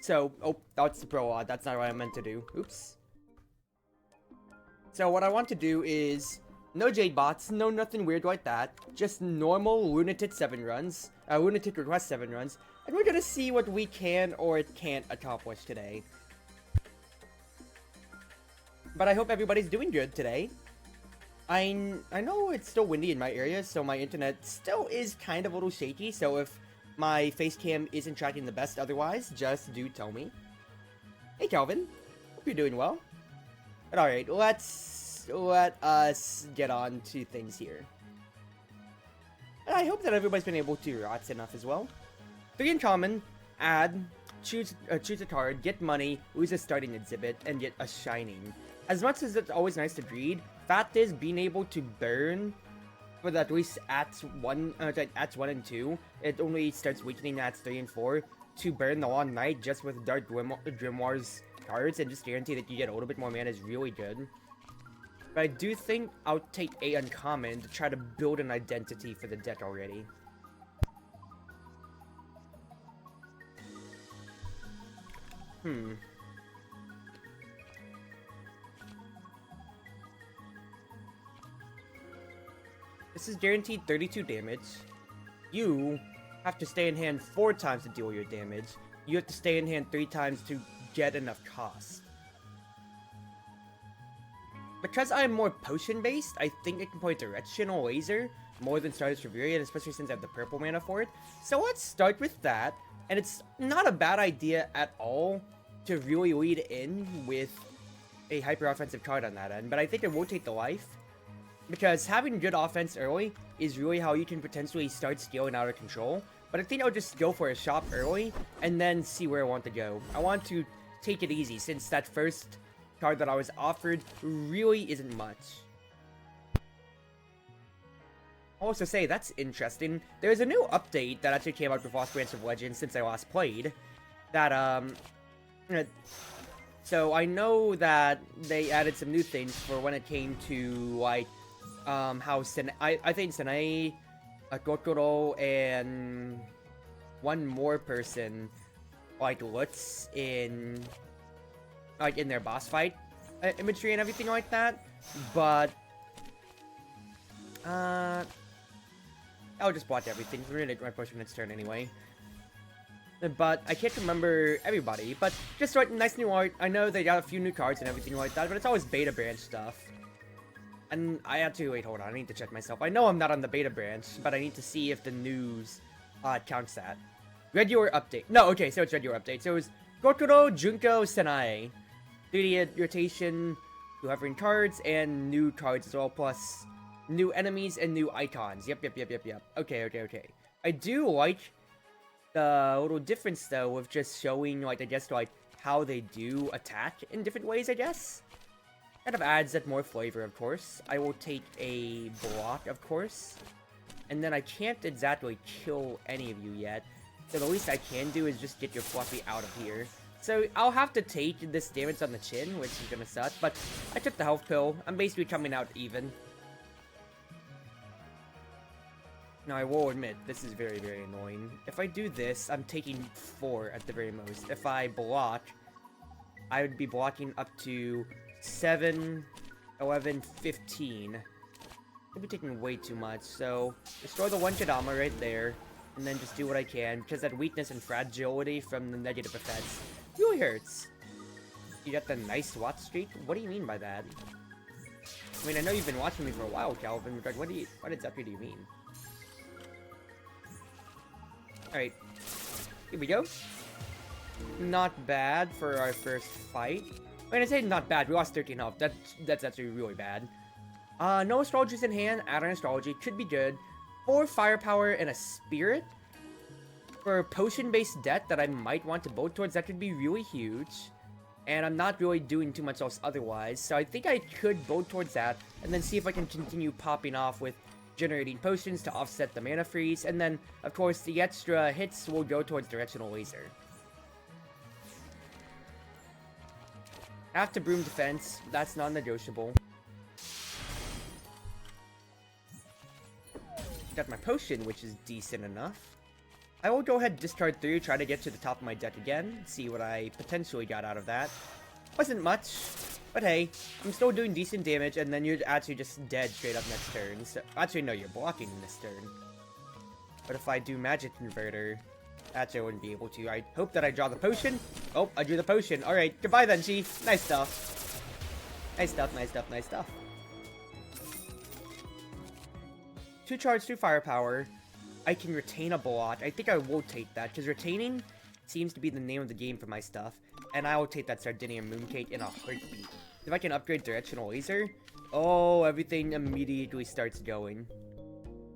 So, oh, that's the prologue. That's not what I meant to do. Oops. So what I want to do is no Jade bots, no nothing weird like that. Just normal Lunatic 7 runs, Lunatic Request 7 runs, and we're gonna see what we can or can't accomplish today. But I hope everybody's doing good today. I know it's still windy in my area, so my internet still is kind of a little shaky, so if my face cam isn't tracking the best otherwise, just do tell me. Hey Calvin, hope you're doing well. But alright, let us get on to things here. And I hope that everybody's been able to rot enough as well. 3 in common, add, choose a card, get money, lose a starting exhibit, and get a shining. As much as it's always nice to greed, fact is being able to burn for at least acts 1 and 2, it only starts weakening acts 3 and 4, to burn the Long Night just with Dark Grimoire's cards and just guarantee that you get a little bit more mana is really good. But I do think I'll take a uncommon to try to build an identity for the deck already. This is guaranteed 32 damage. You have to stay in hand 4 times to deal your damage. You have to stay in hand 3 times to get enough cost. Because I'm more potion based, I think it can play Directional Laser more than Stardust Reverie, especially since I have the purple mana for it. So let's start with that, and it's not a bad idea at all to really lead in with a hyper offensive card on that end, but I think it will take the life, because having good offense early is really how you can potentially start scaling out of control. But I think I'll just go for a shop early, and then see where I want to go. I want to take it easy, since that first card that I was offered really isn't much. I'll also say, that's interesting. There's a new update that actually came out with Lost Branch of Legends since I last played. That, so I know that they added some new things for when it came to, like, how I think Sanae, Kokoro, and one more person, like, looks in, like, in their boss fight imagery and everything like that, but I'll just block everything. We're gonna my push when it's turn anyway. But I can't remember everybody. But just like nice new art. I know they got a few new cards and everything like that, but it's always beta branch stuff. And I had to wait. Hold on, I need to check myself. I know I'm not on the beta branch, but I need to see if the news counts that. Regular update. No, okay, so it's regular update. So it was Kokoro, Junko, Sanae. 3D rotation, new hovering cards, and new cards as well, plus new enemies and new icons. Yep. Okay. I do like the little difference, though, with just showing, like, I guess, like, how they do attack in different ways, I guess. Kind of adds that more flavor, of course. I will take a block, of course. And then I can't exactly kill any of you yet. So the least I can do is just get your Fluffy out of here. So I'll have to take this damage on the chin, which is gonna suck, but I took the health pill. I'm basically coming out even. Now I will admit, this is very, very annoying. If I do this, I'm taking 4 at the very most. If I block, I would be blocking up to 7, 11, 15. I'd be taking way too much, so destroy the 1 Kadama right there, and then just do what I can, because that weakness and fragility from the negative effects really hurts. You got the nice SWAT streak? What do you mean by that? I mean, I know you've been watching me for a while, Calvin, but what exactly do you mean? Alright, here we go. Not bad for our first fight. When I say not bad, we lost 13 health. That's actually really bad. No astrologies in hand, add on astrology, could be good. 4 firepower and a spirit. For a potion-based deck that I might want to build towards, that could be really huge. And I'm not really doing too much else otherwise, so I think I could build towards that, and then see if I can continue popping off with generating potions to offset the mana freeze, and then, of course, the extra hits will go towards Directional Laser. After Broom Defense, that's non-negotiable. Got my potion, which is decent enough. I will go ahead and discard 3, try to get to the top of my deck again, see what I potentially got out of that. Wasn't much, but hey, I'm still doing decent damage, and then you're actually just dead straight up next turn. So, actually, no, you're blocking this turn. But if I do Magic Converter, actually I wouldn't be able to. I hope that I draw the potion. Oh, I drew the potion. Alright, goodbye then, Chief. Nice stuff. Nice stuff, nice stuff, nice stuff. 2 charge, 2 firepower. I can retain a block. I think I will take that, because retaining seems to be the name of the game for my stuff. And I will take that Sardinian Mooncake in a heartbeat. If I can upgrade Directional Laser, oh, everything immediately starts going.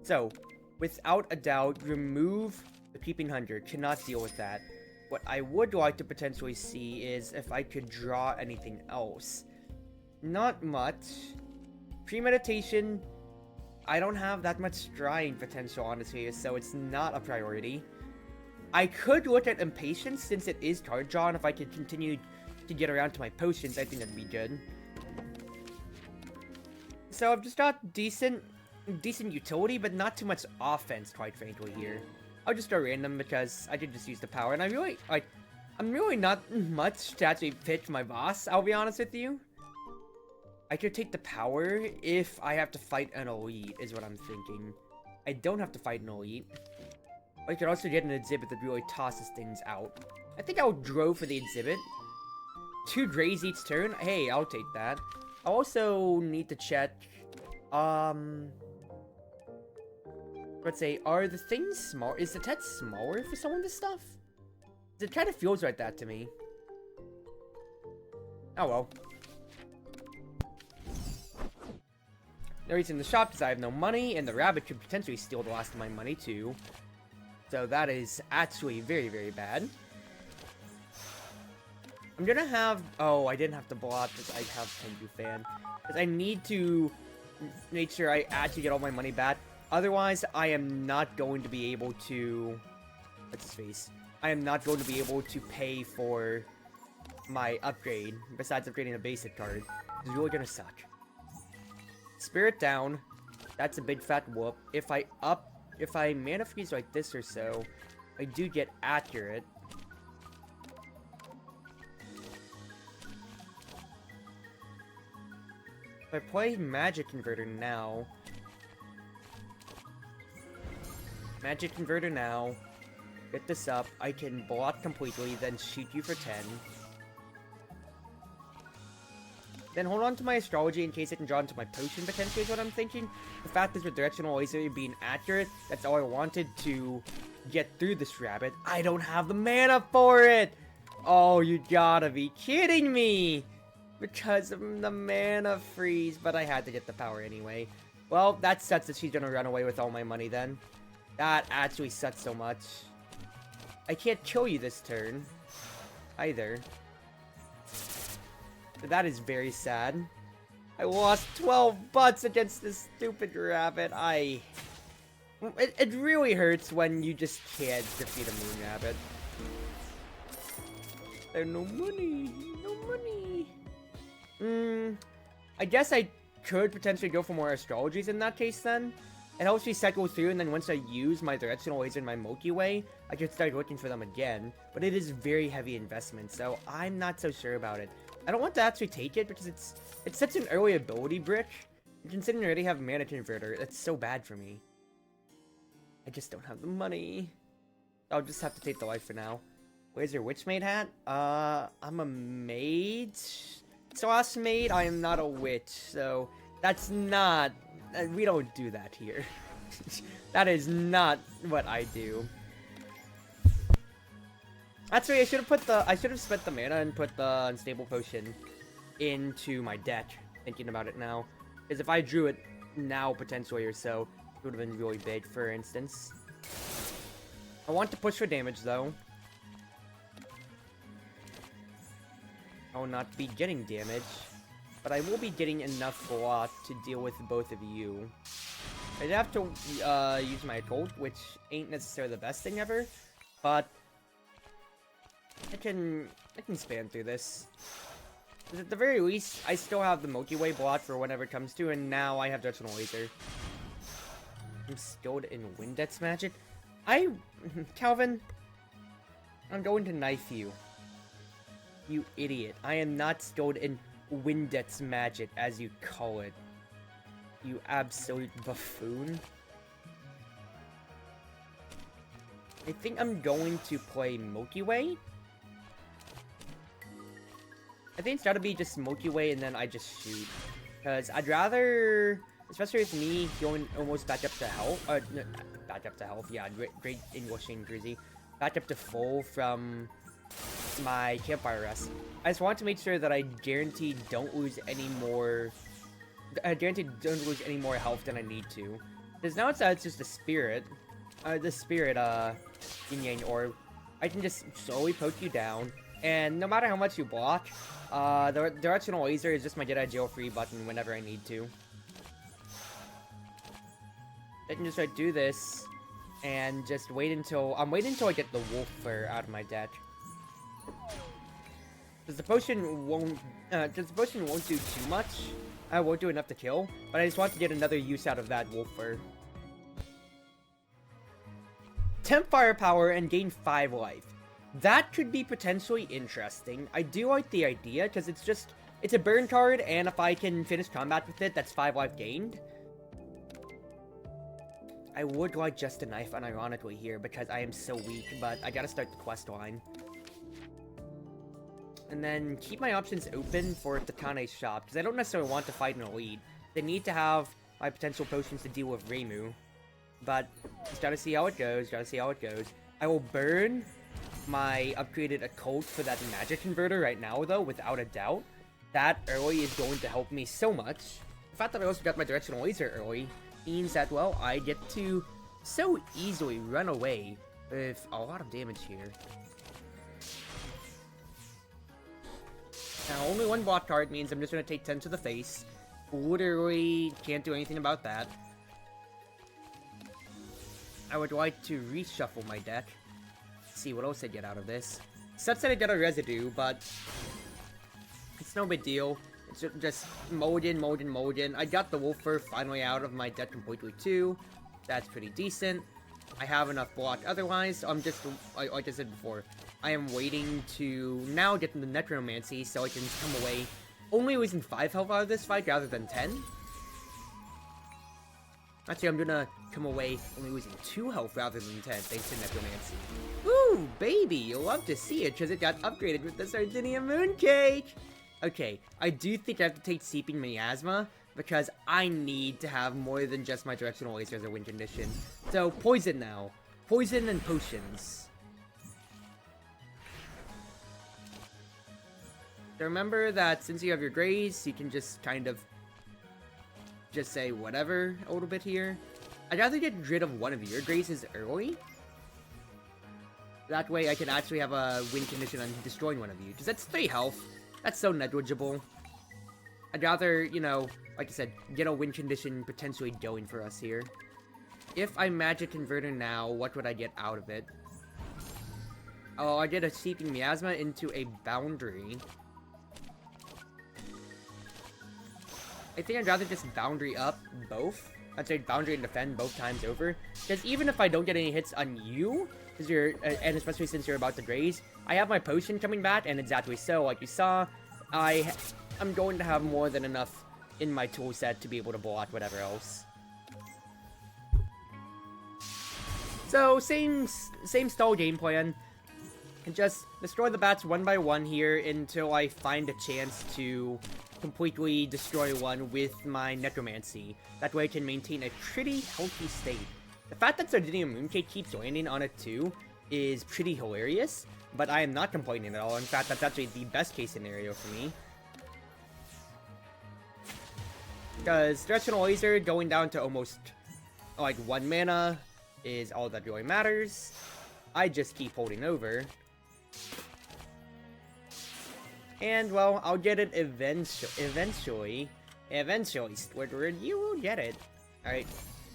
So, without a doubt, remove the Creeping Hunter. Cannot deal with that. What I would like to potentially see is if I could draw anything else. Not much. Premeditation, I don't have that much drawing potential, honestly, so it's not a priority. I could look at Impatience, since it is card draw, and if I could continue to get around to my potions, I think that'd be good. So I've just got decent utility, but not too much offense, quite frankly, here. I'll just go random, because I could just use the power, and I'm really not much to actually pitch my boss, I'll be honest with you. I could take the power if I have to fight an elite, is what I'm thinking. I don't have to fight an elite. I could also get an exhibit that really tosses things out. I think I'll draw for the exhibit. 2 drays each turn. Hey, I'll take that. I also need to check. Let's say, are the things small? Is the text smaller for some of this stuff? It kind of feels like that to me. Oh well. No reason in the shop because I have no money, and the rabbit could potentially steal the last of my money too. So that is actually very, very bad. I'm gonna have... Oh, I didn't have to block because I have Tengu Fan. Because I need to make sure I actually get all my money back. Otherwise, I am not going to be able to... What's his face? I am not going to be able to pay for my upgrade, besides upgrading a basic card. It's really gonna suck. Spirit down. That's a big fat whoop. If I mana freeze like this or so, I do get accurate. If I play Magic Converter now, get this up, I can block completely, then shoot you for 10. Then hold on to my astrology in case I can draw into my potion potentially is what I'm thinking. The fact is with directional laser being accurate, that's all I wanted to get through this rabbit. I don't have the mana for it! Oh, you gotta be kidding me! Because of the mana freeze, but I had to get the power anyway. Well, that sucks that she's gonna run away with all my money then. That actually sucks so much. I can't kill you this turn. Either. That is very sad. I lost 12 butts against this stupid rabbit. It really hurts when you just can't defeat a moon rabbit. There's no money. No money. I guess I could potentially go for more astrologies in that case then. It helps me cycle through, and then once I use my directional laser in my Milky Way, I can start looking for them again. But it is very heavy investment, so I'm not so sure about it. I don't want to actually take it because it's such an early ability brick. And considering I already have Mana Converter, that's so bad for me. I just don't have the money. I'll just have to take the life for now. Where's your Witch Maid hat? I'm a maid. Sauce maid. I am not a witch, so that's not. We don't do that here. That is not what I do. That's right, I should have spent the mana and put the Unstable Potion into my deck, thinking about it now. Because if I drew it now, potentially, or so, it would have been really big, for instance. I want to push for damage, though. I will not be getting damage, but I will be getting enough block to deal with both of you. I'd have to use my Colt, which ain't necessarily the best thing ever, but I can span through this. At the very least, I still have the Milky Way block for whenever it comes to, and now I have Directional Laser. I'm skilled in Windex magic. I Calvin, I'm going to knife you. You idiot. I am not skilled in Windet's magic, as you call it. You absolute buffoon. I think I'm going to play Milky Way. I think it's gotta be just Milky Way and then I just shoot. Because I'd rather, especially with me going almost back up to health, no, back up to health, yeah, great English and Drizzy. Back up to full from my campfire rest. I just want to make sure that I guarantee don't lose any more, health than I need to. Because now it's just the spirit, yin yang orb. I can just slowly poke you down, and no matter how much you block, the directional laser is just my get out of jail free button whenever I need to. I can just do this, and just wait until I get the wolf fur out of my deck. Because the potion won't do too much. I won't do enough to kill, but I just want to get another use out of that wolf fur. 10 firepower and gain 5 life. That could be potentially interesting. I do like the idea, because it's a burn card, and if I can finish combat with it, that's 5 life gained. I would like just a knife, unironically, here, because I am so weak, but I gotta start the quest line. And then keep my options open for Takane's shop, because I don't necessarily want to fight an elite. They need to have my potential potions to deal with Reimu. But, just gotta see how it goes, I will burn my upgraded occult for that magic converter right now, though, without a doubt. That early is going to help me so much. The fact that I also got my directional laser early means that, well, I get to so easily run away with a lot of damage here. Now, only one block card means I'm just gonna take 10 to the face. Literally can't do anything about that. I would like to reshuffle my deck. See what else I get out of this. Sucks that I get a residue, but it's no big deal. It's just mold in. I got the wolf fur finally out of my deck completely too. That's pretty decent. I have enough block otherwise. I'm just, like I said before, I am waiting to now get the necromancy so I can come away only losing 5 health out of this fight rather than 10. Actually, I'm gonna come away only losing 2 health rather than 10, thanks to Necromancy. Ooh, baby, you'll love to see it, because it got upgraded with the Sardinia Mooncake! Okay, I do think I have to take Seeping Miasma, because I need to have more than just my Directional Laser as a win condition. So, Poison now. Poison and Potions. So remember that since you have your Grays, you can just kind of just say whatever a little bit here. I'd rather get rid of one of your Graces early. That way I can actually have a win condition on destroying one of you, because that's 3 health. That's so negligible. I'd rather, you know, like I said, get a win condition potentially going for us here. If I Magic Converter now, what would I get out of it? Oh, I get a Seeping Miasma into a Boundary. I think I'd rather just Boundary up both. I'd say Boundary and Defend both times over. Because even if I don't get any hits on you, because you're, and especially since you're about to graze, I have my potion coming back, and exactly so, like you saw, I'm going to have more than enough in my tool set to be able to block whatever else. So, same stall game plan. And just destroy the bats one by one here until I find a chance to completely destroy one with my Necromancy. That way I can maintain a pretty healthy state. The fact that Sardinia Mooncake keeps landing on it too is pretty hilarious, but I am not complaining at all. In fact, that's actually the best case scenario for me. Because Directional Laser going down to almost like 1 mana is all that really matters. I just keep holding over. And, well, I'll get it eventually. Eventually, Squidward, you will get it. Alright,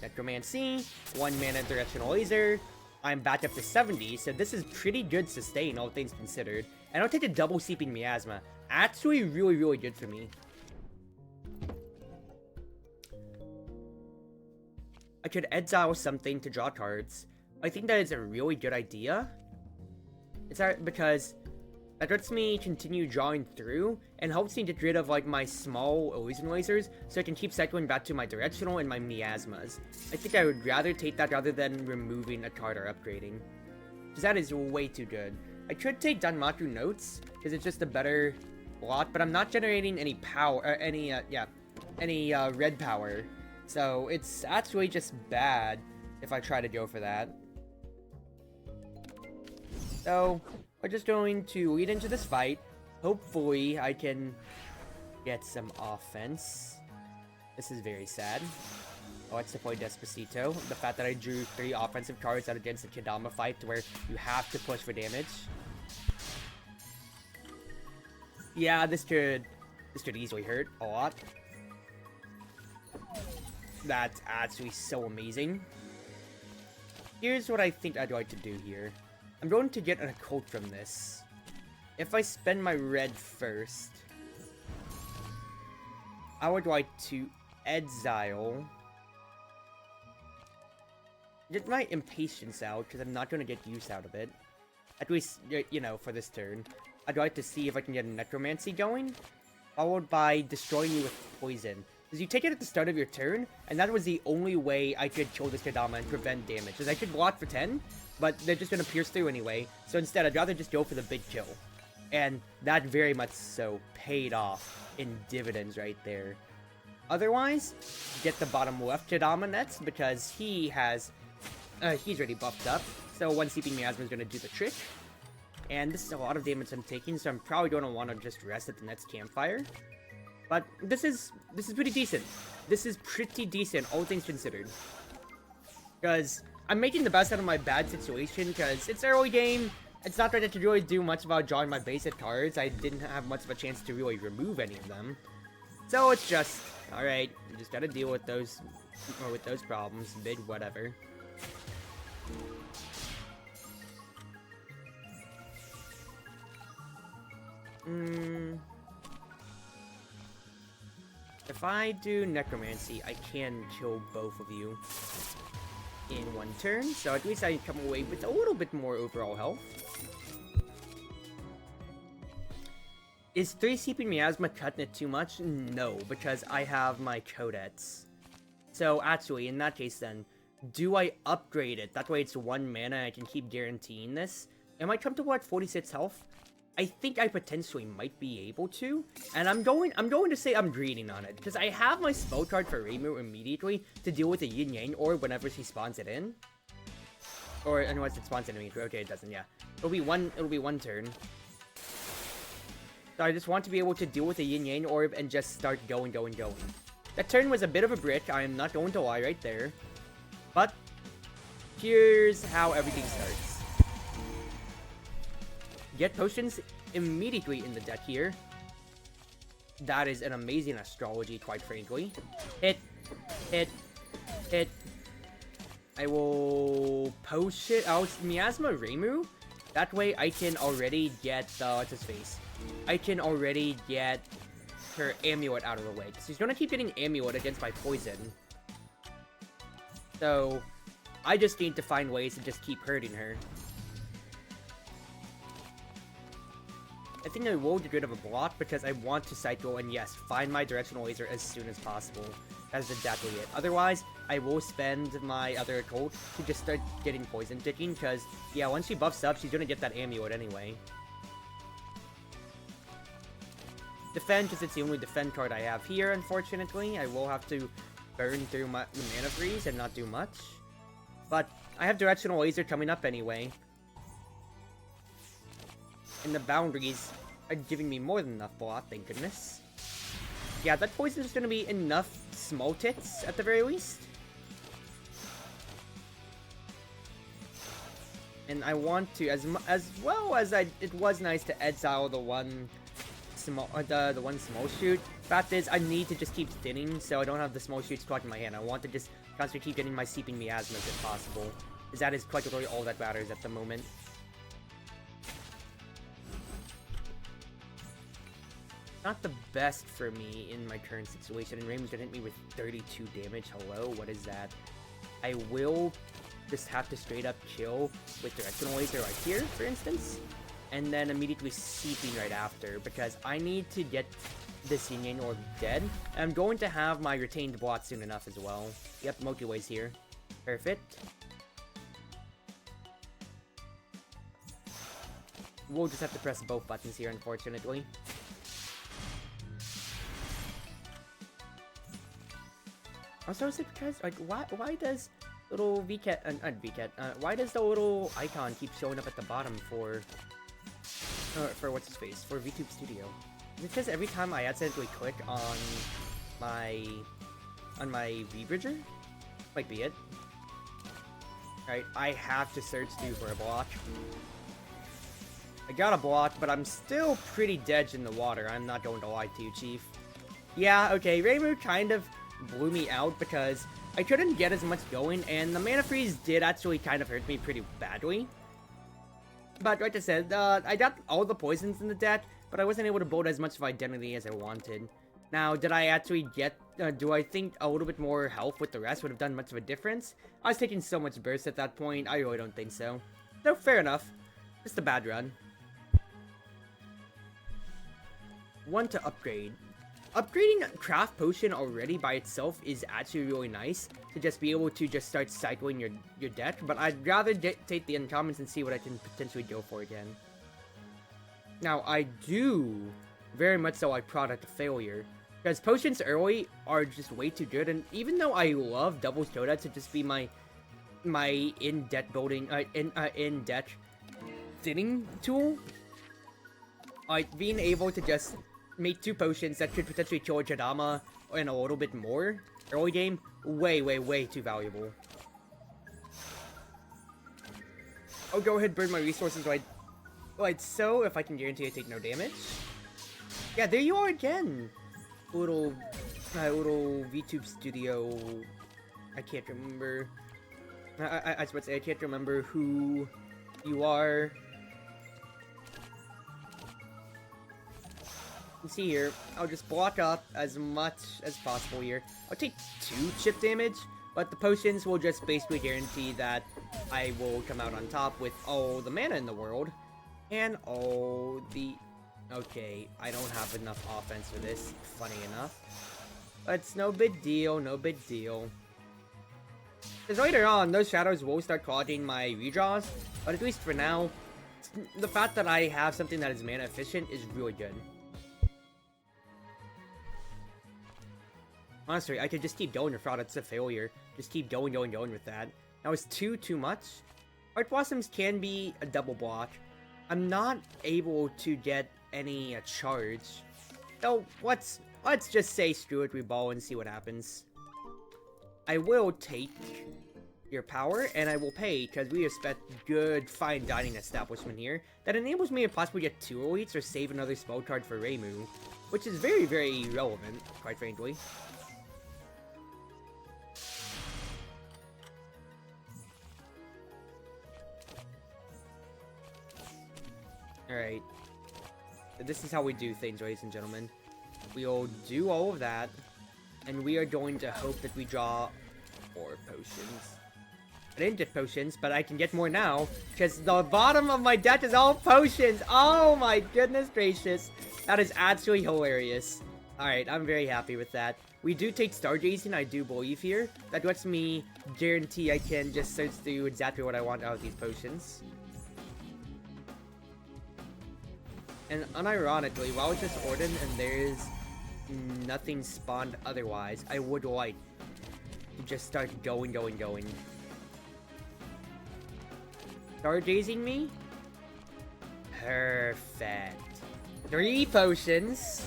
Necromancy, 1 mana Directional Laser. I'm back up to 70, so this is pretty good sustain, all things considered. And I'll take a double Seeping Miasma. Actually, really, really good for me. I could exile something to draw cards. I think that is a really good idea. It's because that lets me continue drawing through and helps me get rid of like my small illusion lasers so I can keep cycling back to my directional and my miasmas. I think I would rather take that rather than removing a card or upgrading. Because that is way too good. I could take Danmaku Notes because it's just a better lot, but I'm not generating any power, any red power. So it's actually just bad if I try to go for that. So we're just going to lead into this fight. Hopefully I can get some offense. This is very sad. Oh, let's deploy Despacito. The fact that I drew 3 offensive cards out against the Kodama fight where you have to push for damage. Yeah, this could easily hurt a lot. That's actually so amazing. Here's what I think I'd like to do here. I'm going to get an occult from this. If I spend my red first, I would like to exile. Get my impatience out, because I'm not going to get use out of it. At least, you know, for this turn. I'd like to see if I can get a necromancy going, followed by destroying you with poison. Because you take it at the start of your turn, and that was the only way I could kill this Kodama and prevent damage. Because I could block for 10, but they're just going to pierce through anyway. So instead, I'd rather just go for the big kill. And that very much so paid off in dividends right there. Otherwise, get the bottom left Kodama next, because he has... he's already buffed up. So one Seeping Miasma is going to do the trick. And this is a lot of damage I'm taking, so I'm probably going to want to just rest at the next campfire. But this is pretty decent. This is pretty decent, all things considered. Because I'm making the best out of my bad situation, because it's early game. It's not that I could really do much about drawing my basic cards. I didn't have much of a chance to really remove any of them. So it's just, alright, you just gotta deal with those problems, big whatever. If I do Necromancy, I can kill both of you in one turn, so at least I come away with a little bit more overall health. Is 3 Seeping Miasma cutting it too much? No, because I have my Codex. So actually, in that case then, do I upgrade it? That way it's 1 mana and I can keep guaranteeing this. Am I comfortable at 46 health? I think I potentially might be able to, and I'm going to say I'm greeding on it, because I have my spell card for Reimu immediately to deal with the Yin Yang Orb whenever she spawns it in. Or unless it spawns it immediately. Okay, it doesn't, yeah. It'll be one turn. So I just want to be able to deal with the Yin Yang Orb and just start going. That turn was a bit of a brick, I am not going to lie right there. But here's how everything starts. Get potions immediately in the deck here. That is an amazing astrology, quite frankly. Hit. I will potion out Miasma Reimu. That way I can already get what's his face? I can already get her amulet out of the way. So she's gonna keep getting amulet against my poison. So I just need to find ways to just keep hurting her. I think I will get rid of a block because I want to cycle and yes, find my directional laser as soon as possible. That's exactly it. Otherwise, I will spend my other occult to just start getting poison ticking because, yeah, once she buffs up, she's gonna get that amulet anyway. Defend, because it's the only defend card I have here, unfortunately. I will have to burn through my mana freeze and not do much. But I have directional laser coming up anyway. And the boundaries are giving me more than enough block, thank goodness. Yeah, that poison is going to be enough small tits, at the very least. And I want to, as well as it was nice to exile the one small shoot. Fact is, I need to just keep thinning, so I don't have the small shoots caught in my hand. I want to just constantly keep getting my Seeping Miasmas if possible. Because that is quite literally all that matters at the moment. Not the best for me in my current situation, and Reimu's gonna hit me with 32 damage. Hello, what is that? I will just have to straight up kill with directional laser right here, for instance, and then immediately seeping right after, because I need to get this Yin Orb dead. And I'm going to have my retained blot soon enough as well. Yep, multi-ways here. Perfect. We'll just have to press both buttons here, unfortunately. Also, is it because, like, why does little why does the little icon keep showing up at the bottom for what's his face, for VTube Studio? Is it because every time I accidentally click on my V-Bridger? Might be it. Alright, I have to search through for a block. I got a block, but I'm still pretty dead in the water, I'm not going to lie to you, Chief. Yeah, okay, Reimu kind of blew me out because I couldn't get as much going, and the mana freeze did actually kind of hurt me pretty badly. But like I said, I got all the poisons in the deck, but I wasn't able to build as much of identity as I wanted. Now, did I actually get, do I think a little bit more health with the rest would have done much of a difference? I was taking so much burst at that point, I really don't think so. No, fair enough. Just a bad run. One to upgrade. Upgrading Craft Potion already by itself is actually really nice, to just be able to just start cycling your deck, but I'd rather take the uncommons and see what I can potentially go for again. Now, I do very much so like Product of Failure, because potions early are just way too good, and even though I love Double Soda to just be my in-deck building, in-deck thinning tool, like being able to just make 2 potions that could potentially kill a Jadama and a little bit more early game, way too valuable. I'll go ahead and burn my resources like so, if I can guarantee I take no damage. Yeah, there you are again! Little VTube Studio... I can't remember... I was about to say, I can't remember who you are. You see here, I'll just block up as much as possible here. I'll take 2 chip damage, but the potions will just basically guarantee that I will come out on top with all the mana in the world. And all the... Okay, I don't have enough offense for this, funny enough. But it's no big deal, no big deal. Because later on, those shadows will start clogging my redraws, but at least for now, the fact that I have something that is mana efficient is really good. Honestly, I could just keep going with Products of Failure. Just keep going with that. Now, is 2 too much? Art Blossoms can be a double block. I'm not able to get any charge. So, let's just say screw it, we ball and see what happens. I will take your power, and I will pay, because we expect good fine dining establishment here. That enables me to possibly get 2 elites or save another spell card for Reimu, which is very relevant, quite frankly. Alright, so this is how we do things, ladies and gentlemen. We'll do all of that, and we are going to hope that we draw 4 potions. I didn't get potions, but I can get more now, because the bottom of my deck is all potions! Oh my goodness gracious! That is absolutely hilarious. Alright, I'm very happy with that. We do take Stargazing, I do believe here. That lets me guarantee I can just search through exactly what I want out of these potions. And unironically, while it's just Orden and there's nothing spawned otherwise, I would like to just start going. Stargazing me? Perfect. 3 potions.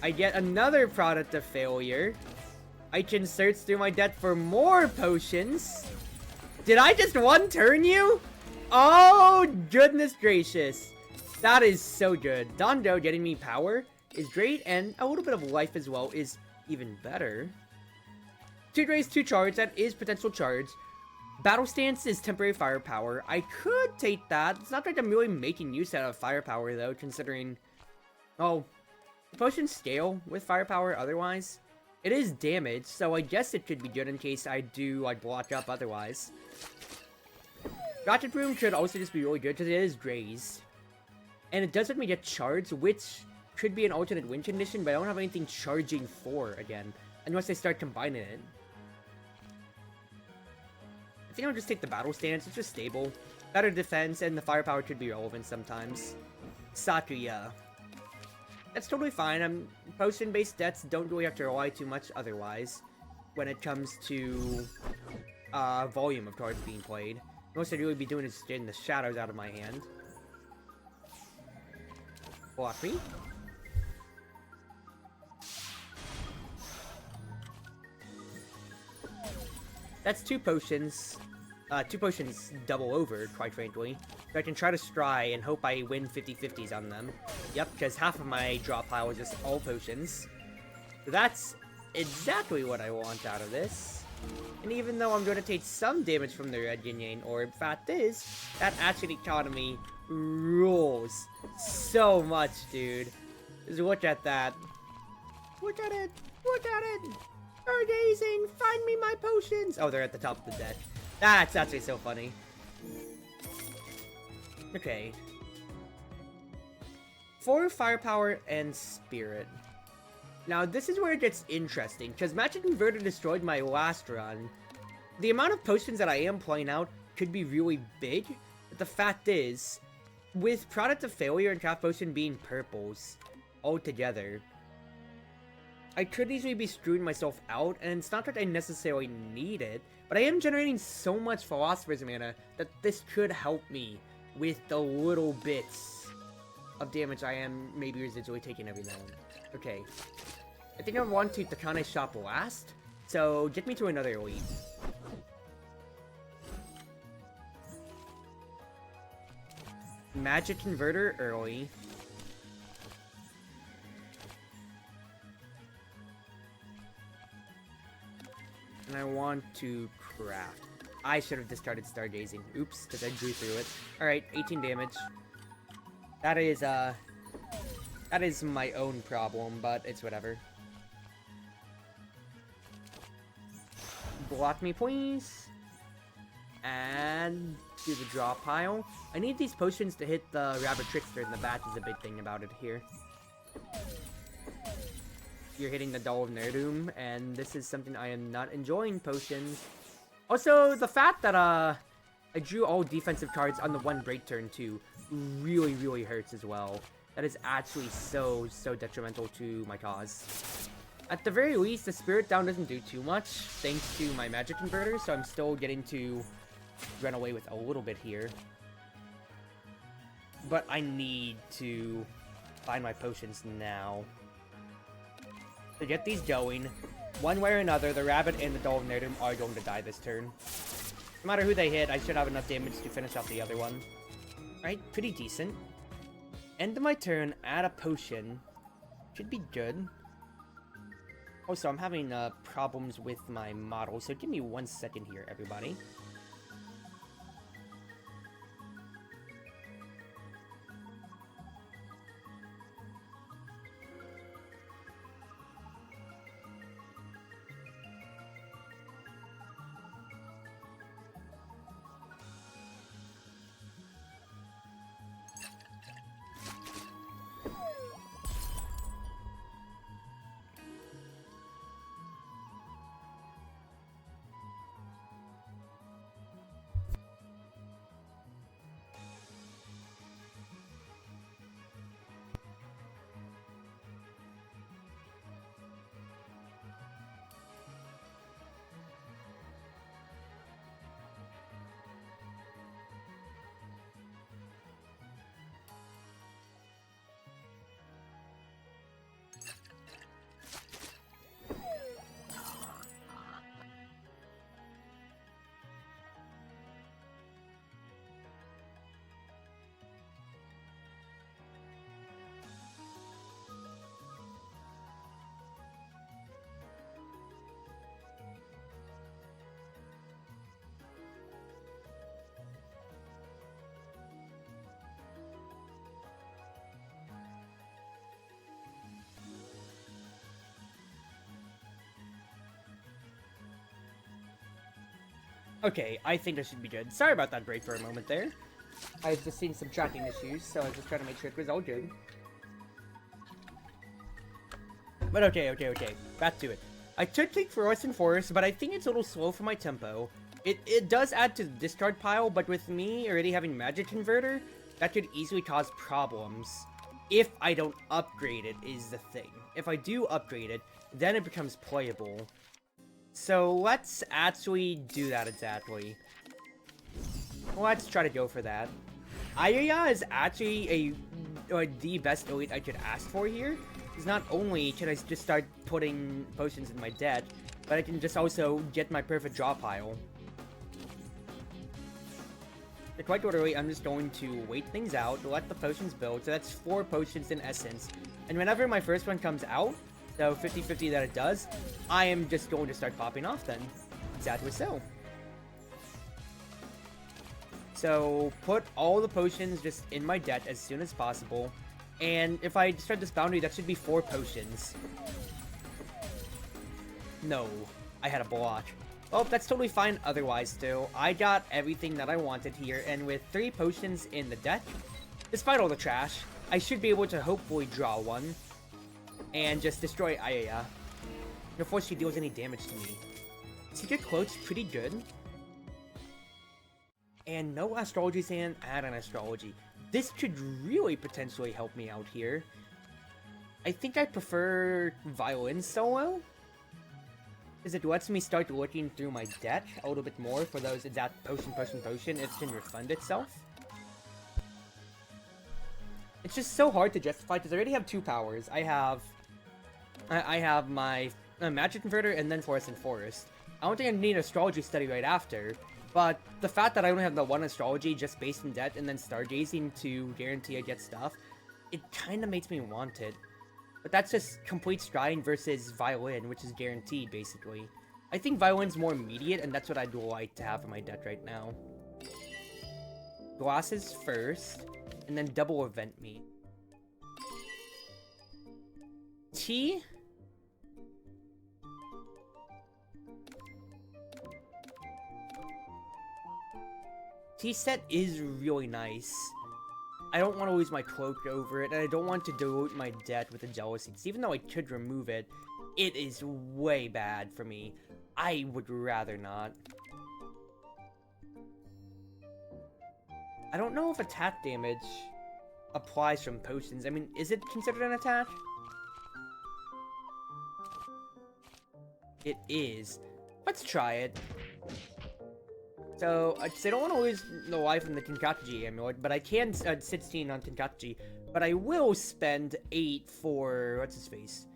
I get another Product of Failure. I can search through my deck for more potions. Did I just one-turn you? Oh, goodness gracious. That is so good. Dondo getting me power is great, and a little bit of life as well is even better. 2 raise, 2 charge, that is potential charge. Battle Stance is temporary firepower. I could take that. It's not like I'm really making use out of firepower though, considering... Oh, potions scale with firepower otherwise. It is damage, so I guess it could be good in case I do, like, block up otherwise. Ratchet Broom could also just be really good because it is grazed. And it does let me get charged, which could be an alternate win condition, but I don't have anything charging for again, unless I start combining it. I think I'll just take the battle stance. It's just stable. Better defense, and the firepower could be relevant sometimes. Sakuya. That's totally fine. Potion-based deaths don't really have to rely too much otherwise when it comes to volume of cards being played. Most I'd really be doing is getting the shadows out of my hand. Block me. That's 2 potions. 2 potions double over, quite frankly. So I can try to stry and hope I win 50-50s on them. Yep, because half of my draw pile is just all potions. So that's exactly what I want out of this. And even though I'm going to take some damage from the red yin orb, fact is, that action economy rules so much, dude. Just look at that. Look at it! Look at it! Stargazing! Find me my potions! Oh, they're at the top of the deck. That's actually so funny. Okay. 4 firepower and spirit. Now, this is where it gets interesting, because Magic Converter destroyed my last run. The amount of potions that I am playing out could be really big, but the fact is, with Product of Failure and Craft Potion being purples altogether, I could easily be screwing myself out, and it's not that I necessarily need it, but I am generating so much Philosopher's Mana that this could help me with the little bits of damage I am maybe residually taking every now and then. Okay. I think I want to Takane Shop last, so get me to another elite. Magic Converter early. And I want to craft. I should have discarded Stargazing. Oops, because I drew through it. Alright, 18 damage. That is my own problem, but it's whatever. Block me, please. And do the draw pile. I need these potions to hit the Rabbit Trickster, and the bat is a big thing about it here. You're hitting the Doll of Nerdum, and this is something I am not enjoying, potions. Also, the fact that I drew all defensive cards on the one break turn too really, really hurts as well. That is actually so detrimental to my cause. At the very least, the Spirit Down doesn't do too much, thanks to my Magic Converter, so I'm still getting to run away with a little bit here. But I need to find my potions now. To get these going, one way or another, the Rabbit and the Doll of Nerdum are going to die this turn. No matter who they hit, I should have enough damage to finish off the other one. Alright, pretty decent. End of my turn, add a potion. Should be good. Also, I'm having problems with my model, so give me 1 second here, everybody. Okay, I think this should be good. Sorry about that break for a moment there. I was just seeing some tracking issues, so I was just trying to make sure it was all good. But okay. Back to it. I could take Fluorescent Forest, but I think it's a little slow for my tempo. It does add to the discard pile, but with me already having Magic Converter, that could easily cause problems. If I don't upgrade it, is the thing. If I do upgrade it, then it becomes playable. So let's actually do that exactly. Let's try to go for that. Ayaya is actually the best elite I could ask for here. Because not only can I just start putting potions in my deck, but I can just also get my perfect draw pile. So quite literally, I'm just going to wait things out, let the potions build, so that's 4 potions in essence. And whenever my first one comes out, so 50-50 that it does, I am just going to start popping off then. Exactly so. So, put all the potions just in my deck as soon as possible. And if I start this boundary, that should be 4 potions. No, I had a block. Well, that's totally fine otherwise, too. I got everything that I wanted here, and with 3 potions in the deck, despite all the trash, I should be able to hopefully draw one. And just destroy Ayaya before she deals any damage to me. Secret Quote's pretty good. And no Astrology Sand, add an Astrology. This could really potentially help me out here. I think I prefer Violin solo, because it lets me start looking through my deck a little bit more for those exact potion, it can refund itself. It's just so hard to justify, because I already have 2 powers. I have my Magic Converter and then Fluorescent Forest. I don't think I need Astrology Study right after, but the fact that I only have the 1 Astrology just based in debt and then Stargazing to guarantee I get stuff, it kind of makes me want it. But that's just complete scrying versus Violin, which is guaranteed, basically. I think Violin's more immediate, and that's what I'd like to have in my deck right now. Glasses first, and then double Event Me. T? T-set is really nice. I don't want to lose my cloak over it, and I don't want to dilute my debt with the jealousy. Even though I could remove it, it is way bad for me. I would rather not. I don't know if attack damage applies from potions. I mean, is it considered an attack? It is. Let's try it. So, I don't want to lose the life in the Tenkatsuji amulet, but I can 16 on Tenkatsuji. But I will spend 8 for... what's his face?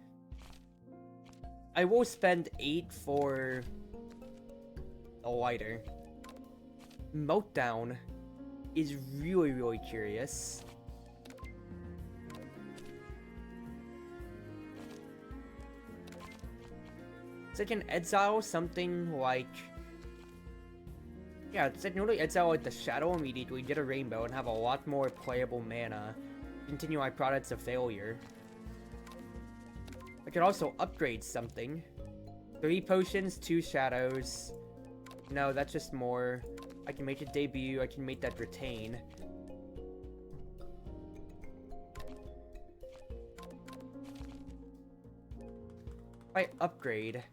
I will spend 8 for... a lighter. Meltdown is really, really curious. So I can exile something like... yeah, it's like normally exile like the Shadow immediately, get a Rainbow, and have a lot more playable mana. Continue my products of failure. I could also upgrade something. 3 potions, 2 shadows. No, that's just more. I can make it debut, I can make that retain. If I upgrade,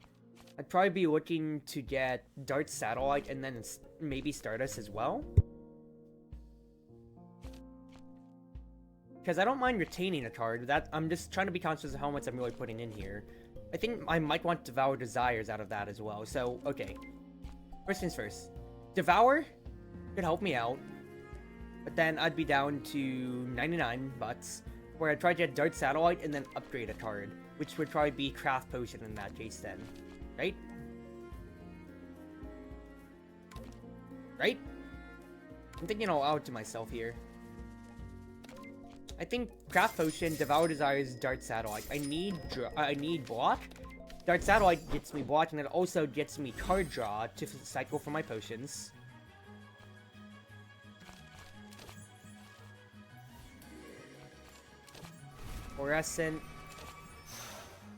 I'd probably be looking to get Dart Satellite and then maybe Stardust as well. Because I don't mind retaining a card, that I'm just trying to be conscious of how much I'm really putting in here. I think I might want Devour Desires out of that as well, so, okay. First things first. Devour could help me out, but then I'd be down to 99 bucks, where I'd try to get Dart Satellite and then upgrade a card, which would probably be Craft Potion in that case then. Right? Right? I'm thinking aloud to myself here. I think Craft Potion, Devour Desires, Dart Satellite. I need block. Dart Satellite gets me block, and it also gets me card draw to cycle for my potions. Fluorescent.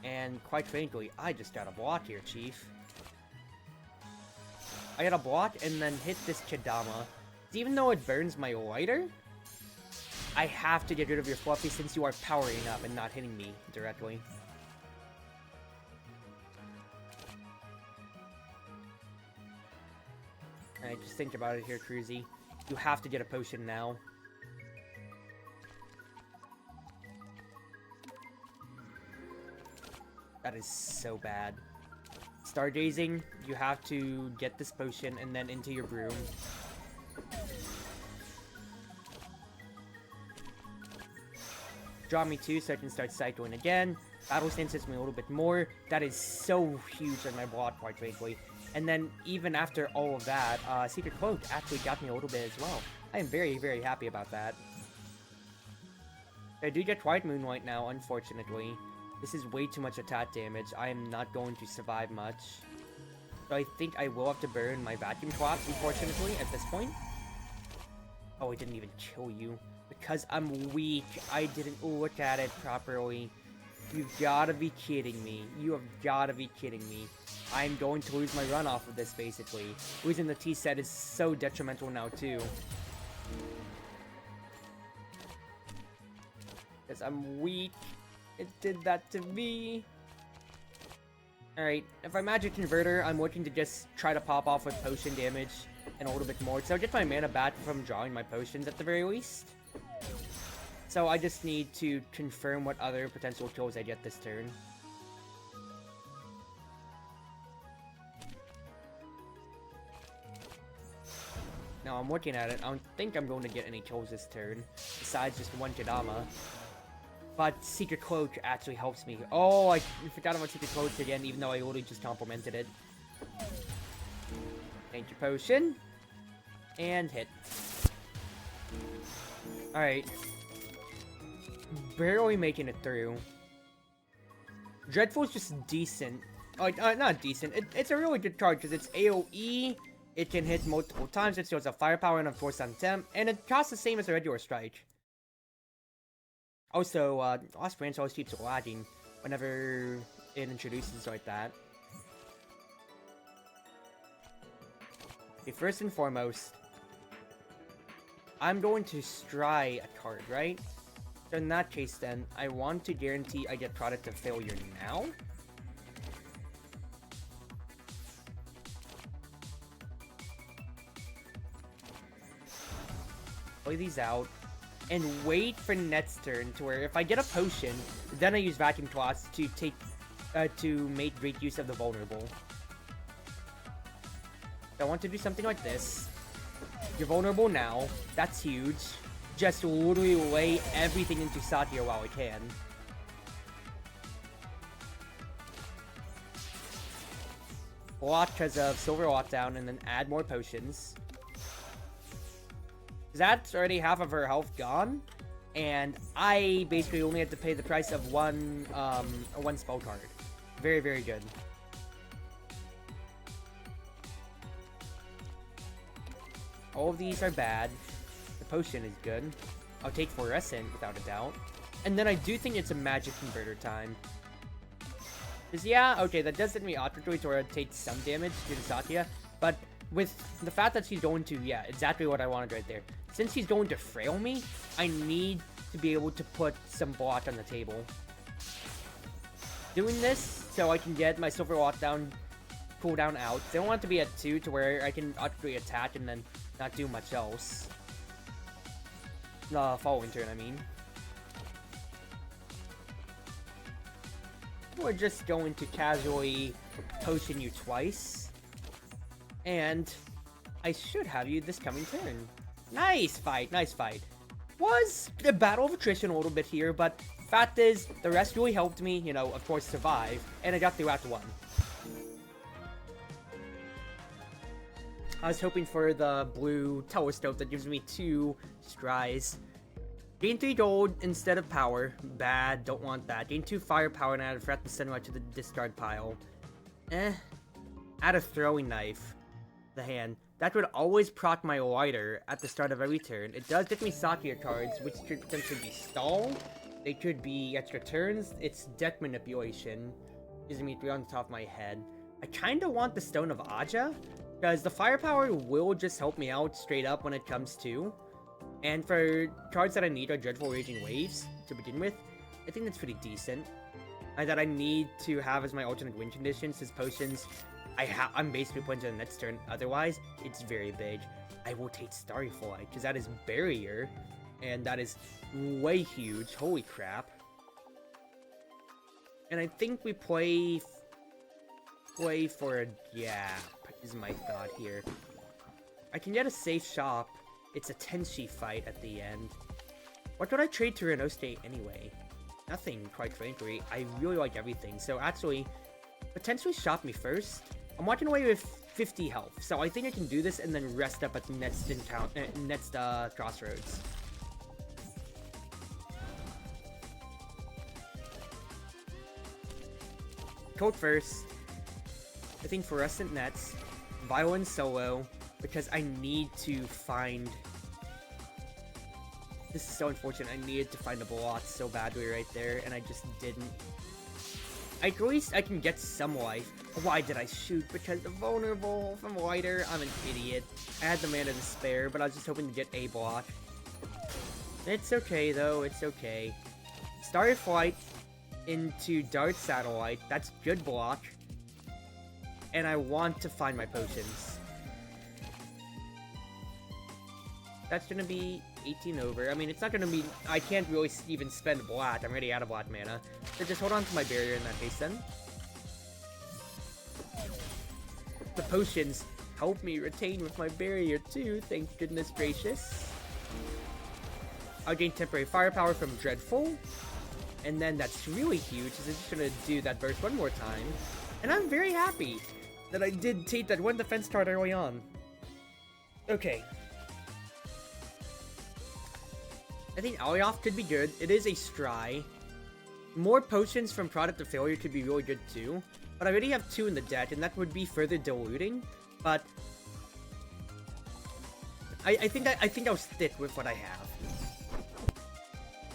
And quite frankly, I just got a block here, Chief. I gotta block and then hit this Chidama. Even though it burns my lighter, I have to get rid of your Fluffy since you are powering up and not hitting me directly. Alright, just think about it here, Cruzy. You have to get a potion now. That is so bad. Stargazing, you have to get this potion and then into your broom. Draw me 2 so I can start cycling again. Battle Stance hits me a little bit more. That is so huge on my block part, basically. And then, even after all of that, Secret Cloak actually got me a little bit as well. I am very, very happy about that. I do get White Moonlight now, unfortunately. This is way too much attack damage. I am not going to survive much. So I think I will have to burn my Vacuum Twat, unfortunately, at this point. Oh, it didn't even kill you. Because I'm weak, I didn't look at it properly. You've gotta be kidding me. You have gotta be kidding me. I'm going to lose my run off of this, basically. Losing the T-set is so detrimental now, too. Because I'm weak. It did that to me. Alright, if I Magic Converter, I'm looking to just try to pop off with potion damage and a little bit more. So get my mana back from drawing my potions at the very least. So I just need to confirm what other potential kills I get this turn. Now I'm looking at it, I don't think I'm going to get any kills this turn, besides just one Kadama. But Secret Cloak actually helps me. Oh, I forgot about Secret Cloak again, even though I literally just complimented it. Thank you, Potion. And hit. Alright. Barely making it through. Dreadful's just decent. Oh, not decent. It's a really good card because it's AoE. It can hit multiple times. It shows a firepower and of course on temp. And it costs the same as a regular strike. Also, Lost Branch always keeps lagging whenever it introduces like that. Okay, first and foremost, I'm going to scry a card, right? So in that case then, I want to guarantee I get Product of Failure now. Play these out. And wait for next turn to where if I get a potion, then I use Vacuum Twats to take, to make great use of the vulnerable. So I want to do something like this. You're vulnerable now. That's huge. Just literally lay everything into Satya while I can. Block because of Silver Lockdown and then add more potions. That's already half of her health gone, and I basically only had to pay the price of one spell card. Very, very good. All of these are bad. The potion is good. I'll take Fluorescent without a doubt. And then I do think it's a Magic Converter time. Because yeah, okay, that does hit me automatically to where it takes some damage to the Satya, but with the fact that she's going to, yeah, exactly what I wanted right there. Since she's going to frail me, I need to be able to put some block on the table. Doing this so I can get my Silver Lockdown cooldown out. They don't want it to be at 2 to where I can automatically attack and then not do much else. The following turn, I mean. We're just going to casually potion you twice. And I should have you this coming turn. Nice fight, nice fight. Was a battle of attrition a little bit here, but fact is, the rest really helped me, you know, of course, survive. And I got through Act 1. I was hoping for the blue telescope that gives me 2 scries. Gain 3 gold instead of power. Bad, don't want that. Gain 2 firepower and add a threat to send right to the discard pile. Add a throwing knife. The hand. That would always proc my lighter at the start of every turn. It does give me Satya cards, which could potentially be stall. They could be extra turns. It's deck manipulation. Gives me 3 on the top of my head. I kinda want the Stone of Aja, Because the firepower will just help me out straight up when it comes to. And for cards that I need are Dreadful Raging Waves to begin with. I think that's pretty decent. And that I need to have as my alternate win conditions, his potions. I'm basically playing to the next turn. Otherwise, it's very big. I will take Starry Flight, because that is Barrier. And that is way huge. Holy crap. And I think we play for a gap, is my thought here. I can get a safe shop. It's a Tenshi fight at the end. What would I trade to Renault State anyway? Nothing, quite frankly. I really like everything. So actually, potentially shop me first. I'm walking away with 50 health, so I think I can do this and then rest up at the next crossroads. Code first. I think Fluorescent Nets, Violin Solo, because I need to find... This is so unfortunate. I needed to find a block so badly right there, and I just didn't. At least I can get some life. Why did I shoot? Because the vulnerable from Lighter. I'm an idiot. I had the mana to spare, but I was just hoping to get a block. It's okay, though. It's okay. Starry Flight into Dart Satellite. That's good block. And I want to find my potions. That's gonna be 18 over. I mean, it's not gonna be... I can't really even spend black. I'm already out of black mana. So just hold on to my barrier in that case then. The potions help me retain with my barrier too, thank goodness gracious. I'll gain temporary firepower from Dreadful. And then that's really huge, because it's just gonna do that burst one more time. And I'm very happy that I did take that one defense card early on. Okay. I think Alioth could be good. It is a Stry. More potions from Product of Failure could be really good too. But I already have 2 in the deck, and that would be further diluting. But I think I'll stick with what I have.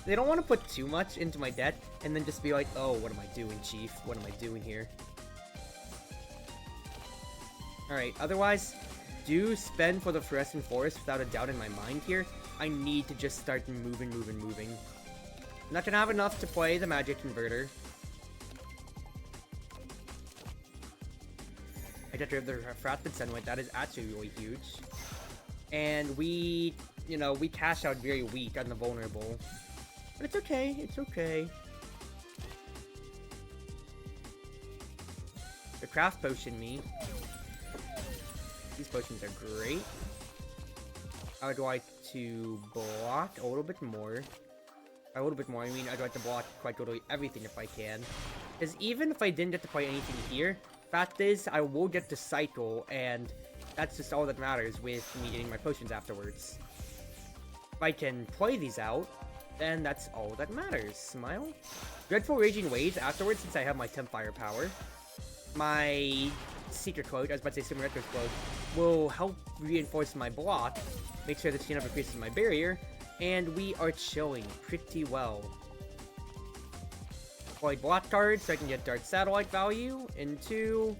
They don't want to put too much into my deck, and then just be like, oh, what am I doing, Chief? What am I doing here? Alright, otherwise, do spend for the Fluorescent Forest without a doubt in my mind here. I need to just start moving. I'm not gonna have enough to play the Magic Converter. I got rid of the Refracted Sunlight. That is actually really huge. And we, we cash out very weak on the Vulnerable. But it's okay, it's okay. The Craft Potion me. These potions are great. I would like to block a little bit more. A little bit more, I mean, I'd like to block quite literally everything if I can. Because even if I didn't get to play anything here, fact is, I will get to cycle, and that's just all that matters with me getting my potions afterwards. If I can play these out, then that's all that matters. Smile. Dreadful Raging Waves afterwards, since I have my temp firepower. My Secret Quote, I was about to say Super Retro's Quote, will help reinforce my block, make sure that she never increases my barrier, and we are chilling pretty well. Void block cards so I can get Dart Satellite value into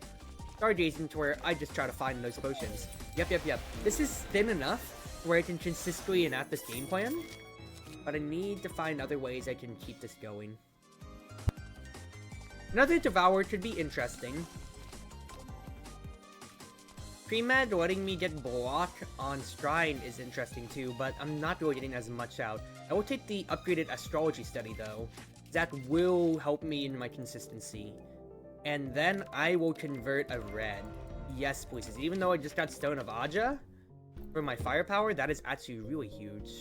Stargazing to where I just try to find those potions. Yep. This is thin enough where I can consistently enact this game plan, but I need to find other ways I can keep this going. Another Devour could be interesting. Pre-med letting me get block on Strine is interesting too, but I'm not really getting as much out. I will take the upgraded Astrology Study though. That will help me in my consistency. And then I will convert a red. Yes, please. Even though I just got Stone of Aja for my firepower, that is actually really huge.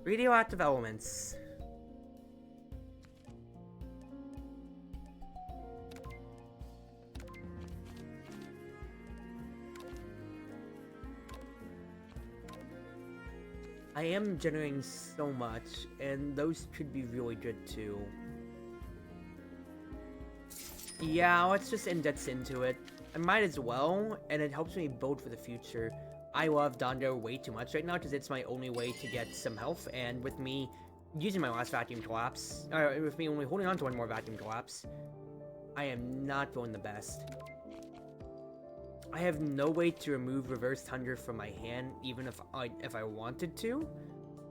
Radioactive Elements. I am generating so much, and those could be really good too. Yeah, let's just index into it. I might as well, and it helps me build for the future. I love Dondo way too much right now, because it's my only way to get some health, and with me using my last Vacuum Collapse, with me only holding on to one more Vacuum Collapse, I am not feeling the best. I have no way to remove Reverse Thunder from my hand, even if I wanted to.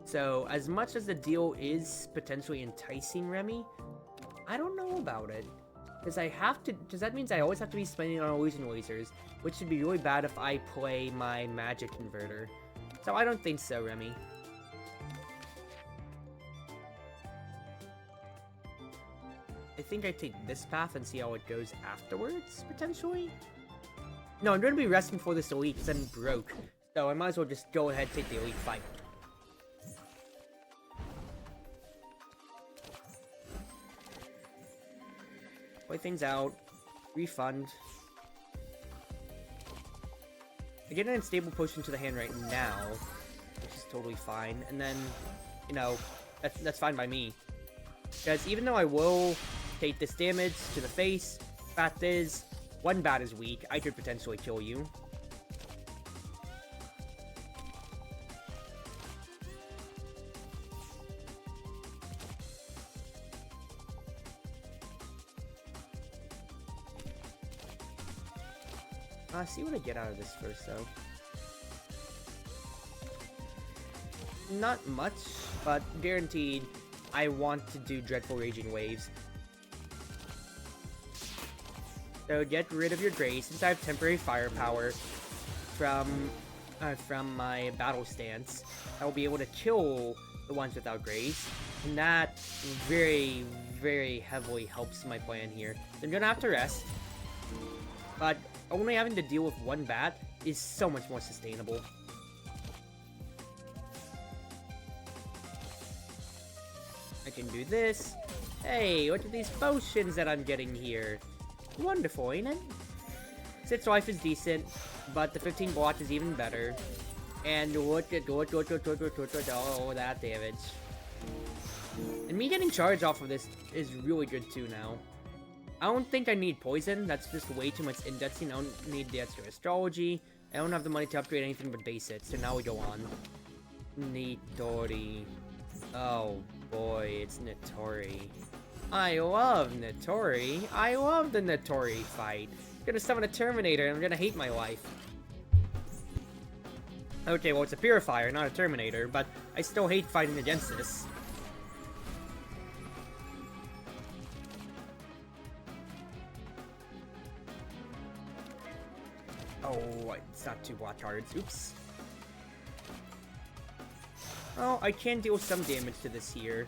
So, as much as the deal is potentially enticing Remy, I don't know about it. Because that means I always have to be spending on illusion lasers, which would be really bad if I play my magic converter. So I don't think so, Remy. I think I take this path and see how it goes afterwards, potentially? No, I'm going to be resting for this elite because I'm broke. So I might as well just go ahead and take the elite fight. Play things out. Refund. I get an unstable potion to the hand right now, which is totally fine. And then, you know, that's fine by me. Because even though I will take this damage to the face, fact is, one bat is weak. I could potentially kill you. See what I get out of this first, though. Not much, but guaranteed I want to do Dreadful Raging Waves. So get rid of your Grace, since I have temporary firepower from my battle stance. I will be able to kill the ones without Grace, and that very, very heavily helps my plan here. So I'm gonna have to rest, but only having to deal with one bat is so much more sustainable. I can do this. Hey, look at these potions that I'm getting here. Wonderful, ain't it? 6 life is decent, but the 15 block is even better. And look at all that damage. And me getting charge off of this is really good too now. I don't think I need poison. That's just way too much indexing. I don't need the extra astrology. I don't have the money to upgrade anything but base it. So now we go on. Nitori. Oh boy, it's Nitori. I love Nitori. I love the Nitori fight. I'm gonna summon a Terminator and I'm gonna hate my life. Okay, well it's a Purifier, not a Terminator, but I still hate fighting against this. Oh, it's not 2 block cards. Oops. Oh, I can deal some damage to this here.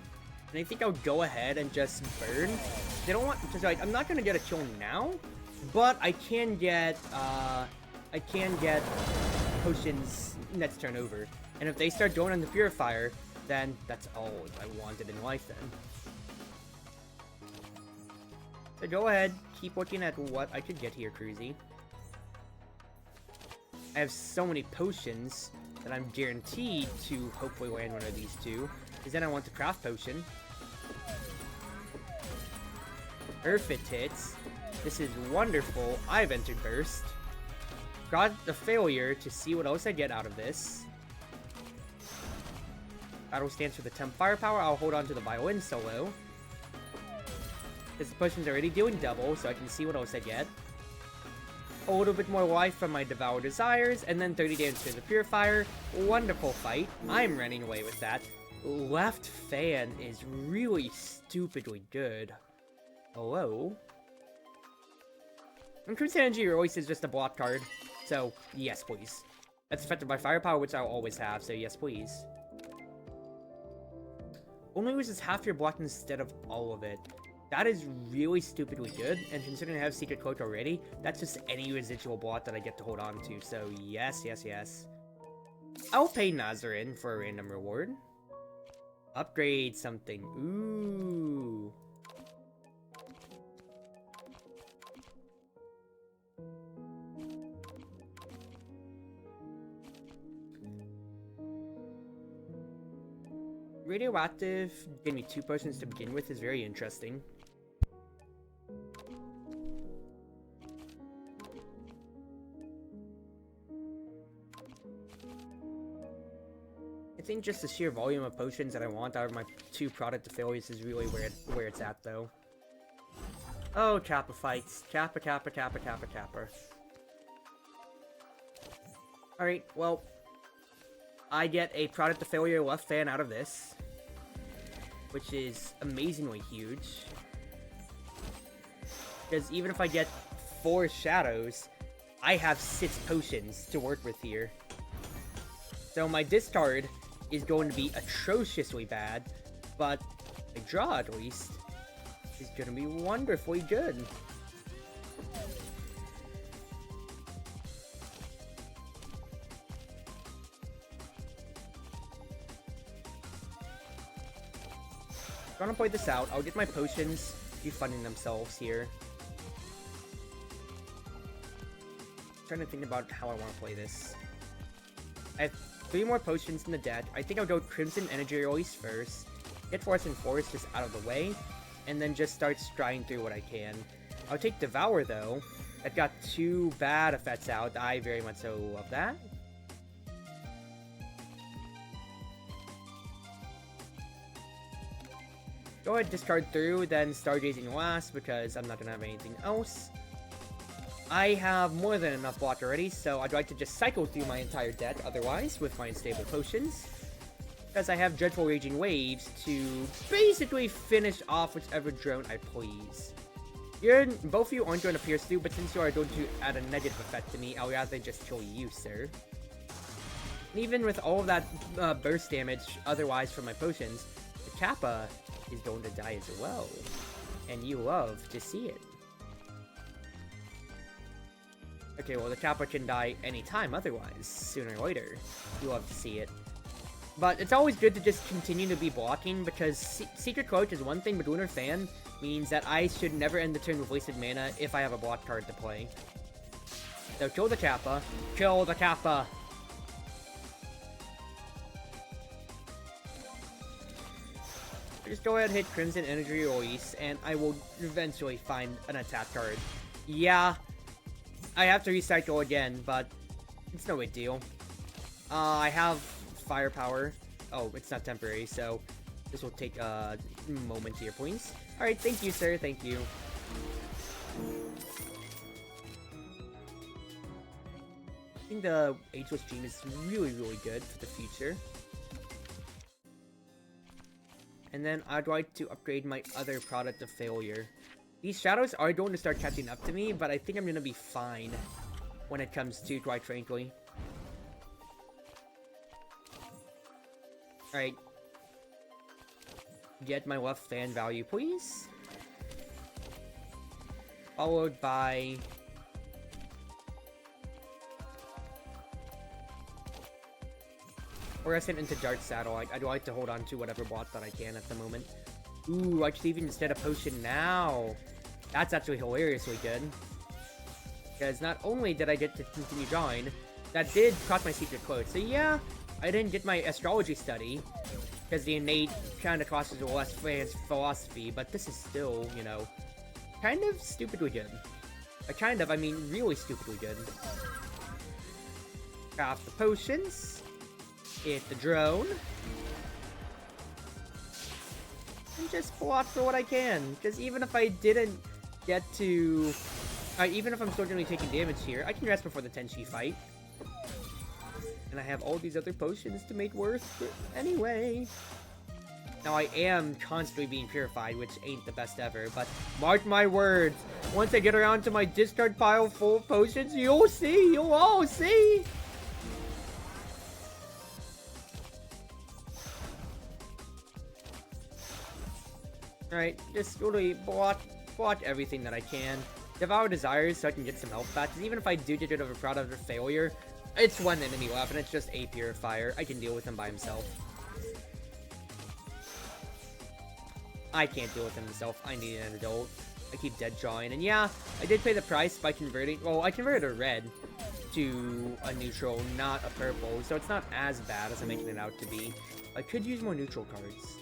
And I think I'll go ahead and just burn. They don't want... Just like, I'm not going to get a kill now, but I can get potions next turn over. And if they start going on the Purifier, then that's all I wanted in life then. So go ahead, keep looking at what I could get here, Cruzy. I have so many potions that I'm guaranteed to hopefully land one of these two. Because then I want the craft potion. Perfect hits. This is wonderful. I've entered burst. Got the failure to see what else I get out of this. Battle stance for the temp firepower. I'll hold on to the violin solo. Because the potion's already doing double, so I can see what else I get. A little bit more life from my Devour Desires, and then 30 damage to the Purifier. Wonderful fight. I'm running away with that. Left fan is really stupidly good. Hello? And Cruise Energy Release is just a block card, so yes please. That's affected by Firepower, which I'll always have, so yes please. Only loses half your block instead of all of it. That is really stupidly good, and considering I have Secret Cloak already, that's just any residual block that I get to hold on to, so yes, yes, yes. I'll pay Nazarin for a random reward. Upgrade something. Ooh. Radioactive, gave me 2 potions to begin with, is very interesting. I think just the sheer volume of potions that I want out of my 2 product of failures is really where it's at, though. Oh, Kappa fights. Kappa. Alright, well, I get a product of failure left fan out of this, which is amazingly huge. Because even if I get 4 shadows, I have 6 potions to work with here. So my discard is going to be atrociously bad, but my draw, at least, is going to be wonderfully good. I'm gonna play this out. I'll get my potions refunding themselves here. Trying to think about how I want to play this. I have 3 more potions in the deck. I think I'll go Crimson Energy Release first, get Force and Force just out of the way, and then just start striding through what I can. I'll take Devour, though. That got 2 bad effects out. I very much so love that. Go ahead, discard through, then Stargazing last, because I'm not gonna have anything else. I have more than enough block already, so I'd like to just cycle through my entire deck otherwise with my unstable potions, because I have Dreadful Raging Waves to basically finish off whichever drone I please. Both of you aren't going to pierce through, but since you are going to add a negative effect to me, I'll rather just kill you, sir. And even with all of that burst damage otherwise from my potions, the Kappa is going to die as well, and you love to see it. Okay, well, the Kappa can die anytime otherwise, sooner or later. You love to see it. But it's always good to just continue to be blocking, because Secret Cloak is one thing, but Lunar Fan means that I should never end the turn with wasted mana if I have a block card to play. So kill the Kappa. Kill the Kappa! Just go ahead and hit Crimson Energy Release, and I will eventually find an attack card. Yeah, I have to recycle again, but it's no big deal. I have firepower. Oh, it's not temporary, so this will take a moment here, please. Alright, thank you, sir. Thank you. I think the Ageless Dream is really, really good for the future. And then I'd like to upgrade my other product of failure. These shadows are going to start catching up to me, but I think I'm going to be fine when it comes to, quite frankly. Alright. Get my left fan value, please. Followed by... Fluorescent into Dart Saddle. I'd like to hold on to whatever block that I can at the moment. Ooh, I could even instead of Potion now. That's actually hilariously good. Because not only did I get to continue drawing, that did cost my Secret Cloak. So yeah, I didn't get my Astrology Study, because the innate kind of costs a less philosophy, but this is still, you know, kind of stupidly good. I mean really stupidly good. Craft the potions. Hit the drone. And just block for what I can. Because even if I didn't get to... even if I'm still going to be taking damage here, I can rest before the Tenchi fight. And I have all these other potions to make worse anyway. Now I am constantly being purified, which ain't the best ever, but mark my words, once I get around to my discard pile full of potions, you'll see! You'll all see! Alright, just really block everything that I can. Devour Desires so I can get some health back, because even if I do get rid of a product of failure, it's one enemy left, and it's just a Purifier. I can deal with him by himself. I can't deal with him myself. I need an adult. I keep dead drawing, and yeah, I did pay the price by converting... Well, I converted a red to a neutral, not a purple, so it's not as bad as I'm making it out to be. I could use more neutral cards.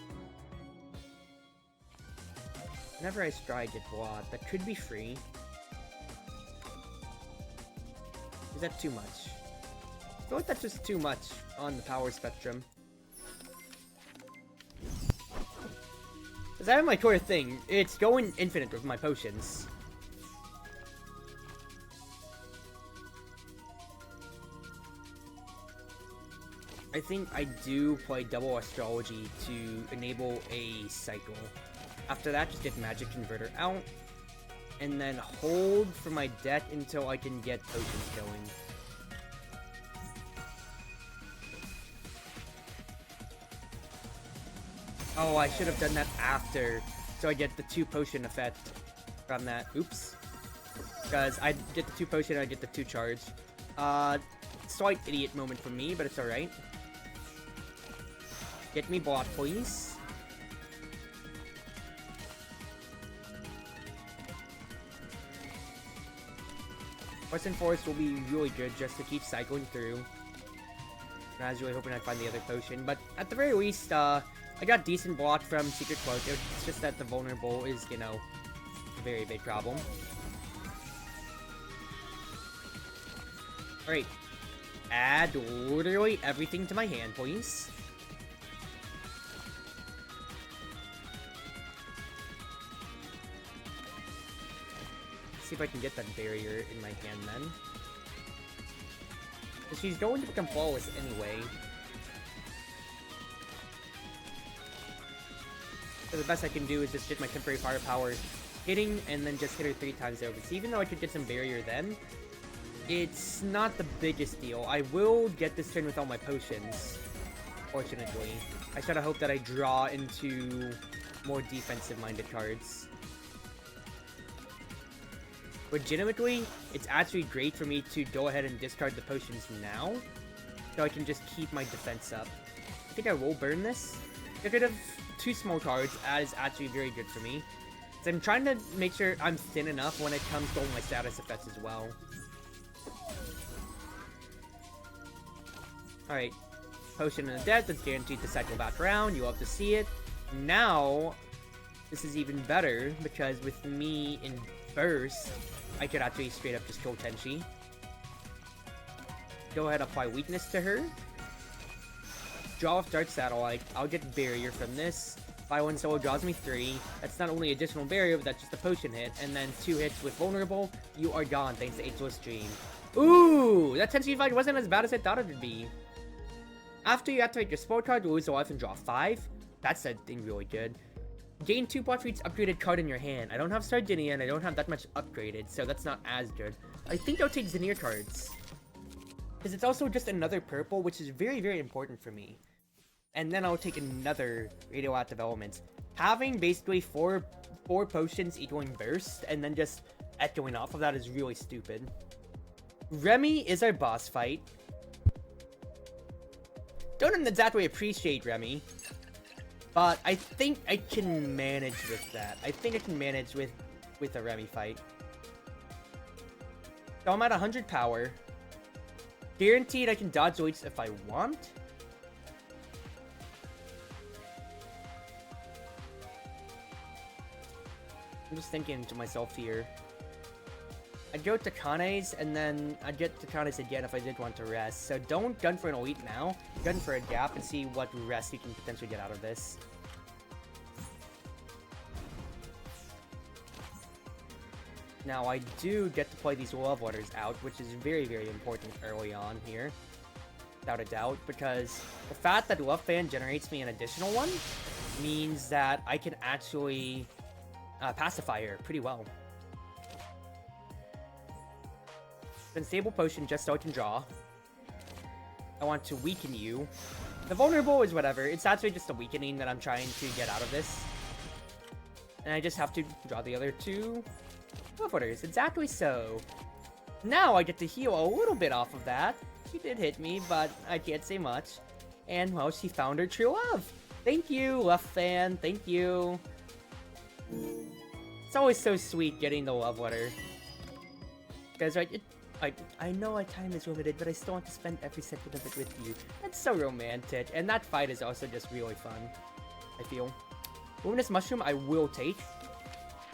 Whenever I stride, get blocked. That could be free. Is that too much? I feel like that's just too much on the power spectrum. Because I have my core thing. It's going infinite with my potions. I think I do play double astrology to enable a cycle. After that, just get magic converter out. And then hold for my deck until I can get potions going. Oh, I should have done that after, so I get the 2 potion effect from that. Oops. Because I get the 2 potion and I get the 2 charge. Slight idiot moment for me, but it's alright. Get me block, please. Western Forest will be really good just to keep cycling through. And I was really hoping I'd find the other potion, but at the very least, I got decent block from Secret Cloak. It's just that the vulnerable is, you know, a very big problem. Alright. Add literally everything to my hand, please. See if I can get that barrier in my hand then. She's going to become flawless anyway. So the best I can do is just get my temporary firepower hitting and then just hit her 3 times over. So even though I could get some barrier then, it's not the biggest deal. I will get this turn with all my potions, fortunately. I try to hope that I draw into more defensive-minded cards. Legitimately, it's actually great for me to go ahead and discard the potions now, so I can just keep my defense up. I think I will burn this. Get rid of 2 small cards, that is actually very good for me. So I'm trying to make sure I'm thin enough when it comes to all my status effects as well. Alright, potion in the deck, that's guaranteed to cycle back around, you love to see it. Now, this is even better, because with me in burst, I could actually straight up just kill Tenchi. Go ahead, apply weakness to her. Draw off Dark Satellite. I'll get barrier from this. Buy 1 solo draws me 3. That's not only additional barrier, but that's just a potion hit. And then 2 hits with vulnerable. You are gone thanks to Ageless Dream. Ooh! That Tenchi fight wasn't as bad as I thought it would be. After you activate your spell card, you lose a life and draw 5. That's that thing really good. Gain 2 plot for each upgraded card in your hand. I don't have Sardinia and I don't have that much upgraded, so that's not as good. I think I'll take Zenir cards. Because it's also just another purple, which is very, very important for me. And then I'll take another radioactive elements. Having basically four potions equaling burst, and then just echoing off of that is really stupid. Remy is our boss fight. Don't exactly appreciate Remy. But I think I can manage with that. I think I can manage with a Remy fight. So I'm at 100 power. Guaranteed I can dodge weights if I want. I'm just thinking to myself here. I'd go to Kane's, and then I'd get to Kane's again if I did want to rest. So don't gun for an elite now. Gun for a gap and see what rest you can potentially get out of this. Now, I do get to play these love letters out, which is very, very important early on here. Without a doubt, because the fact that Love Fan generates me an additional one means that I can actually pacify her pretty well. Unstable potion just so I can draw. I want to weaken you. The vulnerable is whatever. It's actually just a weakening that I'm trying to get out of this. And I just have to draw the other 2 love letters. Exactly so. Now I get to heal a little bit off of that. She did hit me, but I can't say much. And, well, she found her true love. Thank you, Love Fan. Thank you. It's always so sweet getting the love letter. Because, right, I know my time is limited, but I still want to spend every second of it with you. That's so romantic. And that fight is also just really fun, I feel. Luminous Mushroom I will take,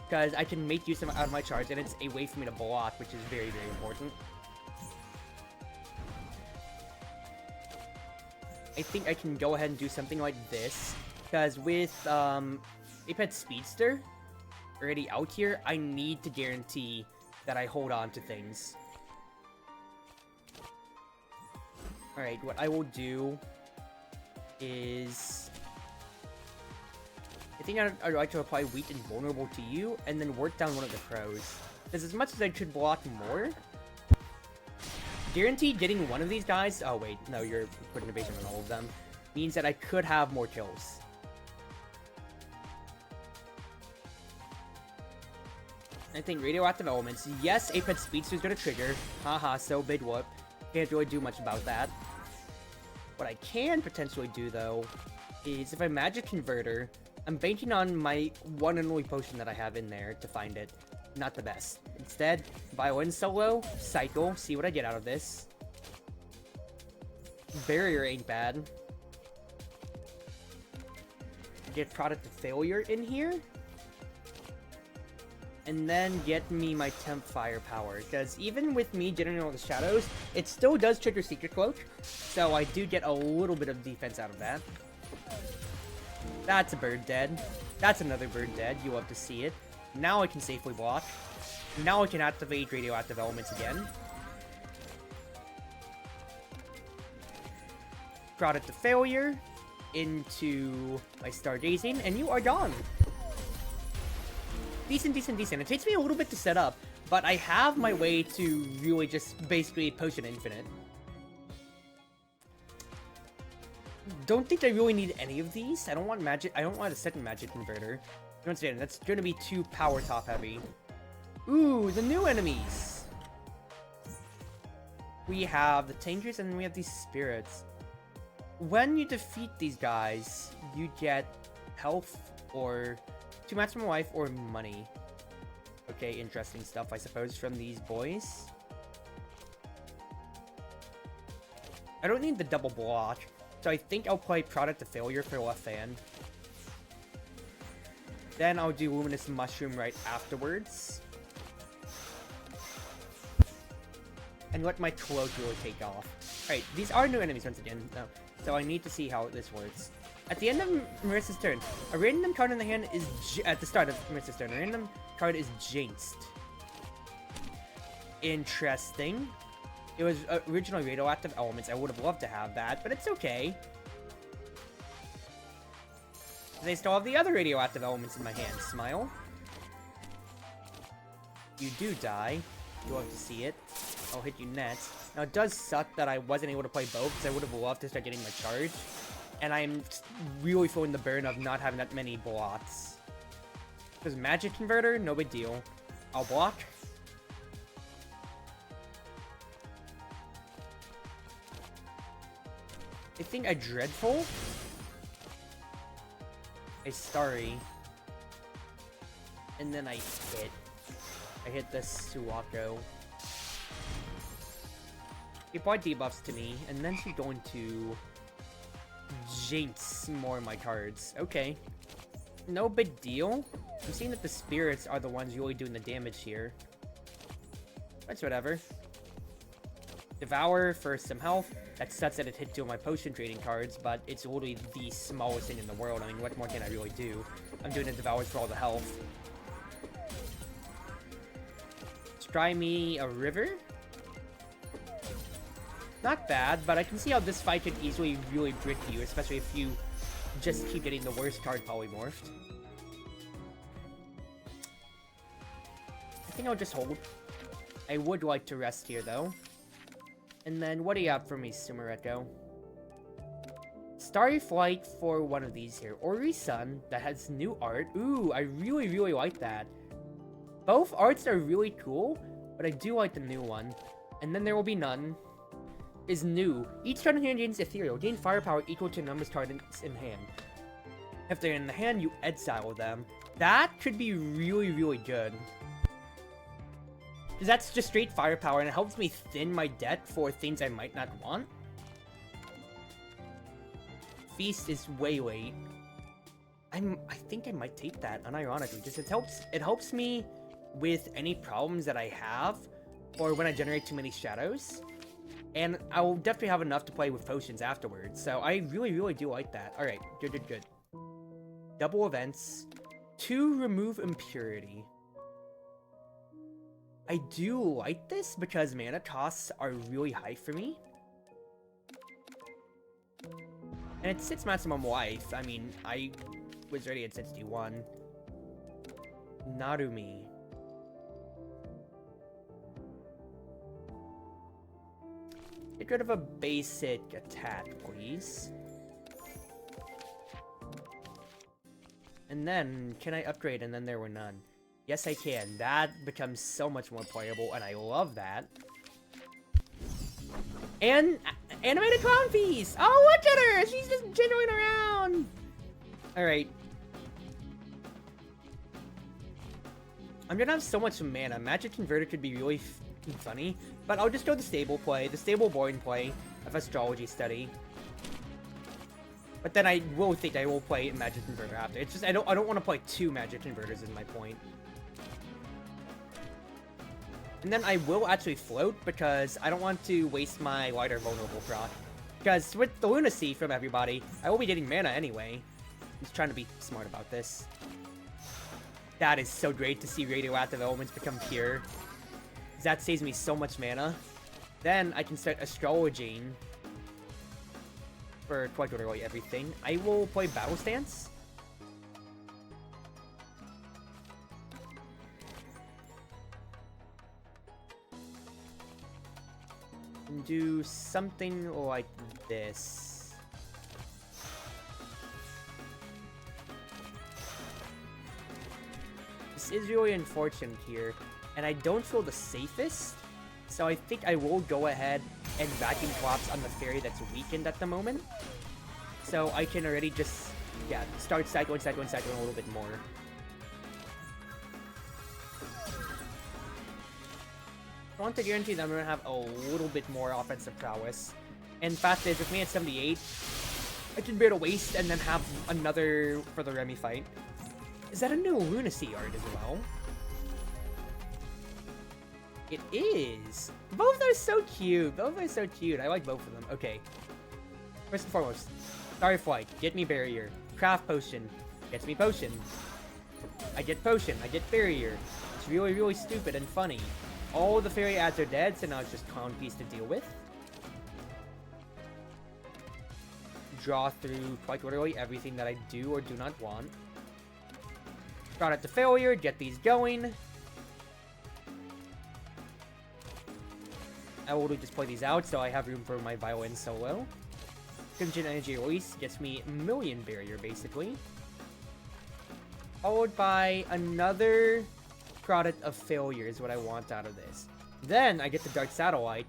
because I can make use of out of my charge, and it's a way for me to block, which is very, very important. I think I can go ahead and do something like this, because with Apex Speedster already out here. I need to guarantee that I hold on to things. Alright, what I will do is... I think I'd like to apply Weak and Vulnerable to you, and then work down one of the crows. Because as much as I could block more, guaranteed getting one of these guys... Oh wait, no, you're putting a basement on all of them. Means that I could have more kills. I think radioactive elements. Yes, Apex Speedster is gonna trigger. Haha, so big whoop. Can't really do much about that. What I can potentially do though is if I magic converter, I'm banking on my one and only potion that I have in there to find it. Not the best. Instead, violin solo, cycle, see what I get out of this. Barrier ain't bad. Get product of failure in here. And then get me my temp firepower, because even with me generating all the shadows, it still does trigger Secret Cloak, so I do get a little bit of defense out of that. That's a bird dead. That's another bird dead. You love to see it. Now I can safely block. Now I can activate radioactive elements again. Product of failure into my stargazing, and you are gone. Decent, decent, decent. It takes me a little bit to set up, but I have my way to really just basically potion infinite. Don't think I really need any of these. I don't want magic. I don't want a second magic converter. You understand? That's going to be too power top heavy. Ooh, the new enemies. We have the tankers and we have these spirits. When you defeat these guys, you get health or 2 maximum life or money. Okay, interesting stuff, I suppose, from these boys. I don't need the double block, so I think I'll play Product of Failure for left fan. Then I'll do Luminous Mushroom right afterwards. And let my cloak really take off. Alright, these are new enemies once again, no. So I need to see how this works. At the end of Marissa's turn, a random card in the hand is... At the start of Marissa's turn, a random card is jinxed. Interesting. It was originally radioactive elements. I would have loved to have that, but it's okay. They still have the other radioactive elements in my hand. Smile. You do die. You love to see it. I'll hit you next. Now, it does suck that I wasn't able to play both, because I would have loved to start getting my charge. And I'm really feeling the burn of not having that many blocks. Because magic converter, no big deal. I'll block. I think a Dreadful. A Starry. And then I hit. I hit the Suwako. He applied debuffs to me, and then she's going to jinx more of my cards. Okay. No big deal. I'm seeing that the spirits are the ones really doing the damage here. That's whatever. Devour for some health. That sucks that it hit 2 of my potion trading cards, but it's literally the smallest thing in the world. I mean, what more can I really do? I'm doing a Devour for all the health. Try me a river. Not bad, but I can see how this fight could easily really brick you, especially if you just keep getting the worst card polymorphed. I think I'll just hold. I would like to rest here, though. And then, what do you have for me, Sumereko? Starry Flight for one of these here. Ori Sun, that has new art. Ooh, I really, really like that. Both arts are really cool, but I do like the new one. And then there will be none. Is new. Each card in hand gains ethereal. Gain firepower equal to numbers cards in hand. If they're in the hand, you exile them. That could be really, really good. Because that's just straight firepower, and it helps me thin my deck for things I might not want. Feast is way late. I think I might take that, unironically. Just it helps me with any problems that I have, or when I generate too many shadows. And I will definitely have enough to play with potions afterwards. So I really, really do like that. Alright, good, good, good. Double events. To remove impurity. I do like this because mana costs are really high for me. And it's 6 maximum life. I mean, I was already at 61. Narumi. Get rid of a basic attack, please. And then, can I upgrade? And then there were none. Yes, I can. That becomes so much more playable, and I love that. And animated clown piece! Oh, look at her! She's just jiggling around! Alright. I'm gonna have so much mana. Magic Converter could be really funny, but I'll just go the stable play, the stable boring play of Astrology Study. But then I will think I will play Magic Converter after. It's just I don't want to play 2 Magic Converters is my point. And then I will actually float because I don't want to waste my lighter vulnerable proc. Because with the lunacy from everybody, I will be getting mana anyway. I'm just trying to be smart about this. That is so great to see radioactive elements become pure. That saves me so much mana. Then I can start astrologing for quite literally everything. I will play Battle Stance. And do something like this. This is really unfortunate here, and I don't feel the safest, so I think I will go ahead and vacuum collapse on the fairy that's weakened at the moment. So I can already just, yeah, start cycling a little bit more. I want to guarantee that I'm going to have a little bit more offensive prowess. And fact is, with me at 78, I can bear to waste and then have another for the Remy fight. Is that a new Lunacy art as well? It is! Both are so cute! Both are so cute. I like both of them. Okay. First and foremost, Starry Flight, get me Barrier. Craft Potion, gets me Potion. I get Potion, I get Barrier. It's really, really stupid and funny. All the fairy ads are dead, so now it's just Clown Piece to deal with. Draw through quite literally everything that I do or do not want. Product to failure, get these going. I will just play these out so I have room for my violin solo. Crimson Energy Release gets me a million barrier basically. Followed by another product of failure is what I want out of this. Then I get the Dark Satellite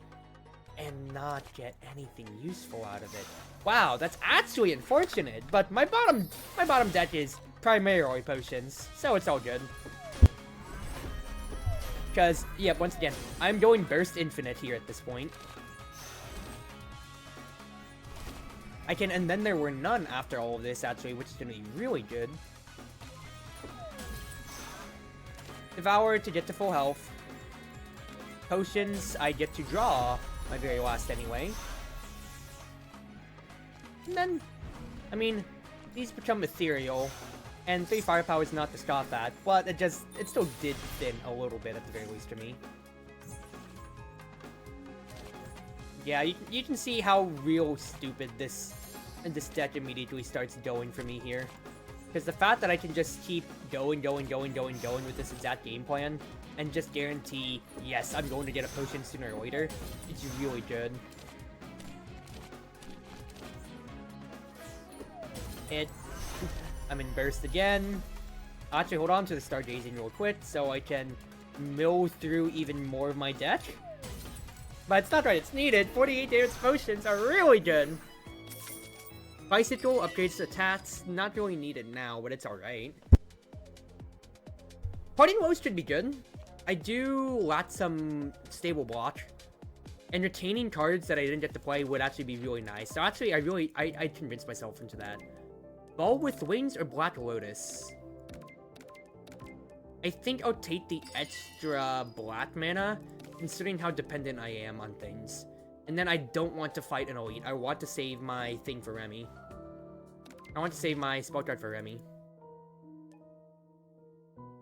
and not get anything useful out of it. Wow, that's actually unfortunate, but my bottom deck is primarily potions, so it's all good. Because, yeah, once again, I'm going Burst Infinite here at this point. I can, and then there were none after all of this, actually, which is going to be really good. Devour to get to full health. Potions, I get to draw my very last anyway. And then, I mean, these become ethereal. And 3 firepower is not to scoff at, but it still did thin a little bit at the very least to me. Yeah, you can see how real stupid this deck immediately starts going for me here. Because the fact that I can just keep going with this exact game plan, and just guarantee, yes, I'm going to get a potion sooner or later, it's really good. I'm in Burst again. Actually, hold on to the Stargazing real quick so I can mill through even more of my deck. But it's not right, it's needed. 48 damage potions are really good. Bicycle upgrades to tats. Not really needed now, but it's alright. Parting Woes should be good. I do lack some stable block. And retaining cards that I didn't get to play would actually be really nice. So actually, I convinced myself into that. Ball with Wings or Black Lotus? I think I'll take the extra black mana, considering how dependent I am on things. And then I don't want to fight an elite. I want to save my thing for Remy. I want to save my spell card for Remy.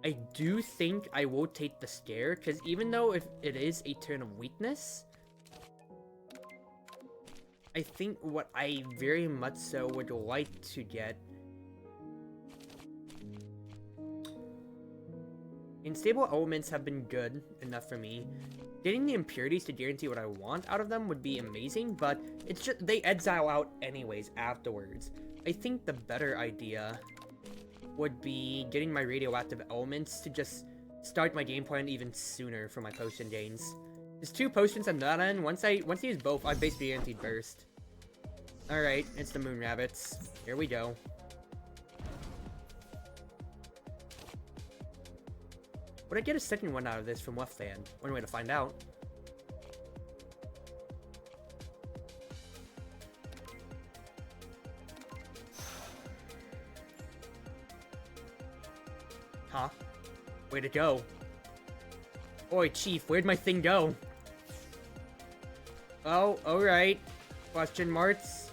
I do think I will take the scare, because even though if it is a turn of weakness, I think what I very much so would like to get... Unstable elements have been good enough for me. Getting the impurities to guarantee what I want out of them would be amazing, but it's just they exile out anyways afterwards. I think the better idea would be getting my radioactive elements to just start my game plan even sooner for my potion gains. There's 2 potions on that end. Once I use both, I basically guaranteed burst. Alright, it's the moon rabbits. Here we go. Would I get a second one out of this from left hand? One way to find out. Huh? Where'd it go? Oi, Chief, where'd my thing go? Oh, alright. Question marks.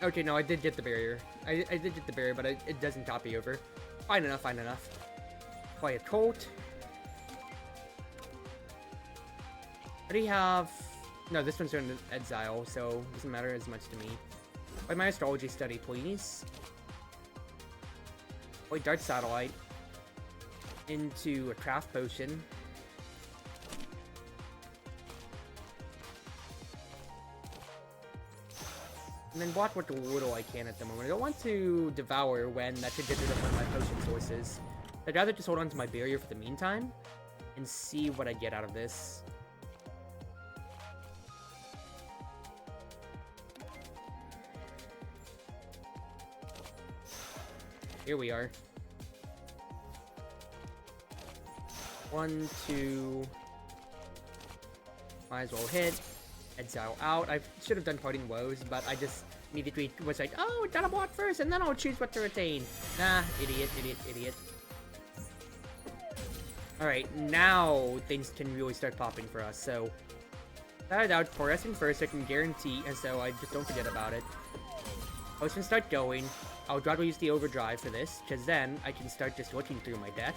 Okay, no, I did get the barrier. I did get the barrier, but it doesn't copy over. Fine enough, fine enough. Play a Colt. What do you have? No, this one's going to exile, so it doesn't matter as much to me. Play my astrology study, please. Play Dart Satellite. Into a craft potion. And then block what little I can at the moment. I don't want to devour when that could get rid of one of my potion sources. I'd rather just hold on to my barrier for the meantime and see what I get out of this. Here we are. 1, 2. Might as well hit. Exile out. I should have done Parting Woes, but I just immediately was like, oh, gotta block first, and then I'll choose what to retain. Nah, idiot, idiot, idiot. Alright, now things can really start popping for us, so... Started out fluorescing first, I can guarantee, and so I just don't forget about it. Potions start going. I'll try to use the overdrive for this, because then I can start just looking through my deck.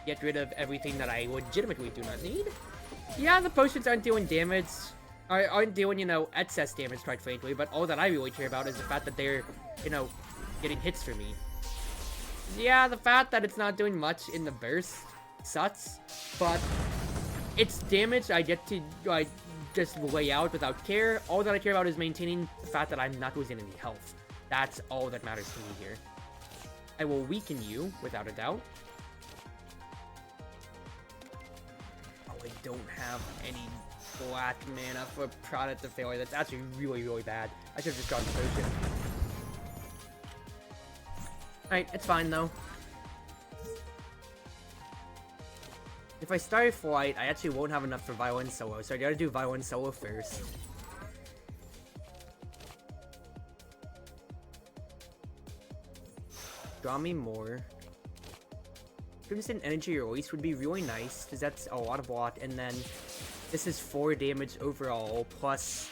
Get rid of everything that I legitimately do not need. Yeah, the potions aren't doing damage. Aren't doing, you know, excess damage, quite frankly, but all that I really care about is the fact that they're, you know, getting hits for me. Yeah, the fact that it's not doing much in the burst sucks, but it's damage I get to, like, just lay out without care. All that I care about is maintaining the fact that I'm not losing any health. That's all that matters to me here. I will weaken you, without a doubt. Oh, I don't have any black mana for Product of Failure. That's actually really, really bad. I should have just gotten potion. Alright, it's fine though. If I start flight, I actually won't have enough for Violin Solo, so I gotta do Violin Solo first. Draw me more. Crimson Energy Release would be really nice, because that's a lot of block, and then this is 4 damage overall, plus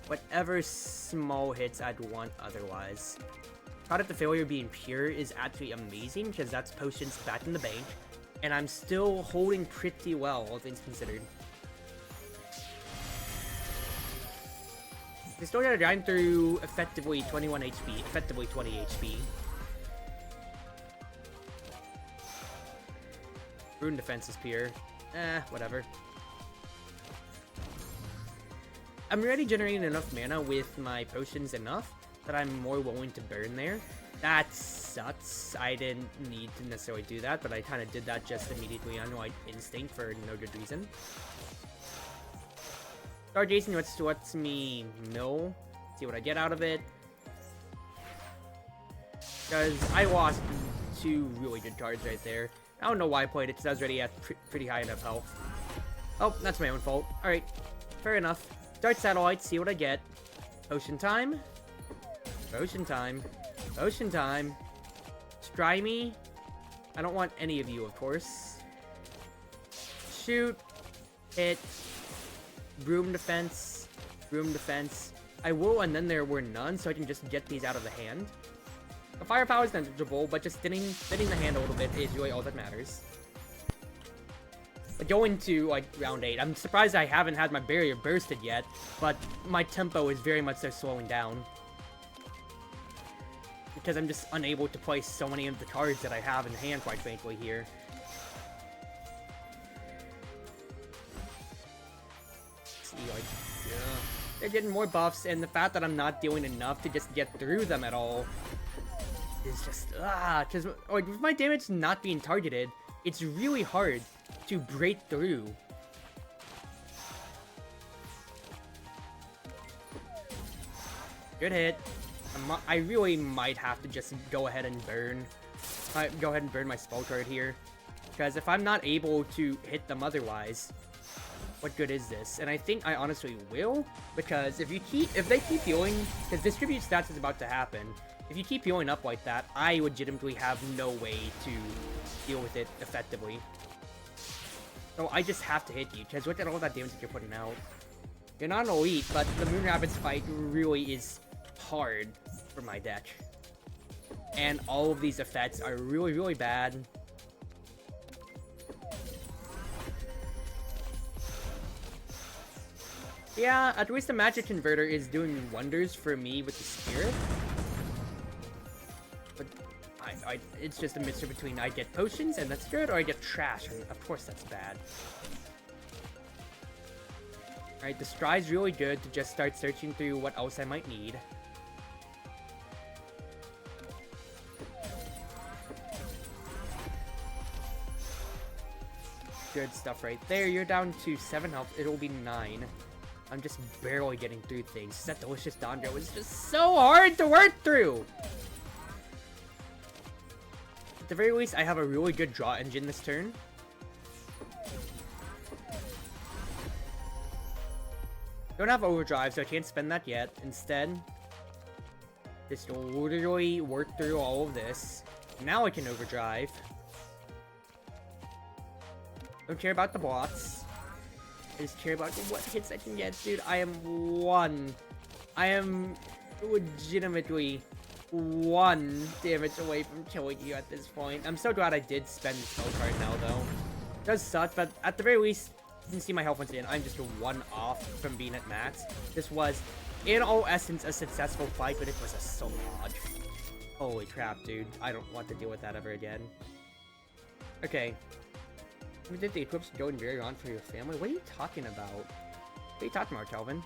whatever small hits I'd want otherwise. Product of Failure being pure is actually amazing, because that's potions back in the bank, and I'm still holding pretty well, all things considered. I still gotta grind through effectively 21 HP, effectively 20 HP. Rune Defense is pure. Whatever. I'm already generating enough mana with my potions enough that I'm more willing to burn there. That sucks. I didn't need to necessarily do that, but I kind of did that just immediately on like instinct for no good reason. Stargazing lets me mill, see what I get out of it. Because I lost 2 really good cards right there. I don't know why I played it, because I was already at pretty high enough health. Oh, that's my own fault. Alright, fair enough. Dart Satellite, see what I get. Potion time. Potion time. Potion time. Scry me. I don't want any of you, of course. Shoot. Hit. Broom defense. Broom defense. I will, and then there were none, so I can just get these out of the hand. firepower is negligible, but just thinning the hand a little bit is really all that matters. But going to, like, round 8, I'm surprised I haven't had my barrier bursted yet, but my tempo is very much so slowing down. Because I'm just unable to place so many of the cards that I have in hand, quite frankly, here. See, like, yeah. They're getting more buffs, and the fact that I'm not doing enough to just get through them at all is just, because, like, with my damage not being targeted, it's really hard to break through. Good hit. I really might have to just go ahead and burn. Go ahead and burn my spell card here. Because if I'm not able to hit them otherwise, what good is this? And I think I honestly will, because if they keep healing, because distribute stats is about to happen, if you keep healing up like that, I legitimately have no way to deal with it effectively. So I just have to hit you, because look at all that damage that you're putting out. You're not an elite, but the Moon Rabbits fight really is hard for my deck. And all of these effects are really, really bad. Yeah, at least the magic converter is doing wonders for me with the spirit. But it's just a mixture between I get potions and that's good, or I get trash, and of course that's bad. Alright, the stride's really good to just start searching through what else I might need. Good stuff right there. You're down to 7 health. It'll be 9. I'm just barely getting through things. That delicious Dondro is just so hard to work through! At the very least, I have a really good draw engine this turn. Don't have overdrive, so I can't spend that yet. Instead, just literally work through all of this. Now I can overdrive. Don't care about the bots. I just care about what hits I can get. Dude, I am legitimately 1 damage away from killing you at this point. I'm so glad I did spend the spell card now, though. It does suck, but at the very least, you can see my health once again. I'm just 1 off from being at max. This was, in all essence, a successful fight, but it was a so odd. Holy crap, dude. I don't want to deal with that ever again. Okay. We did the equips going very on for your family. What are you talking about? What are you talking about, Calvin?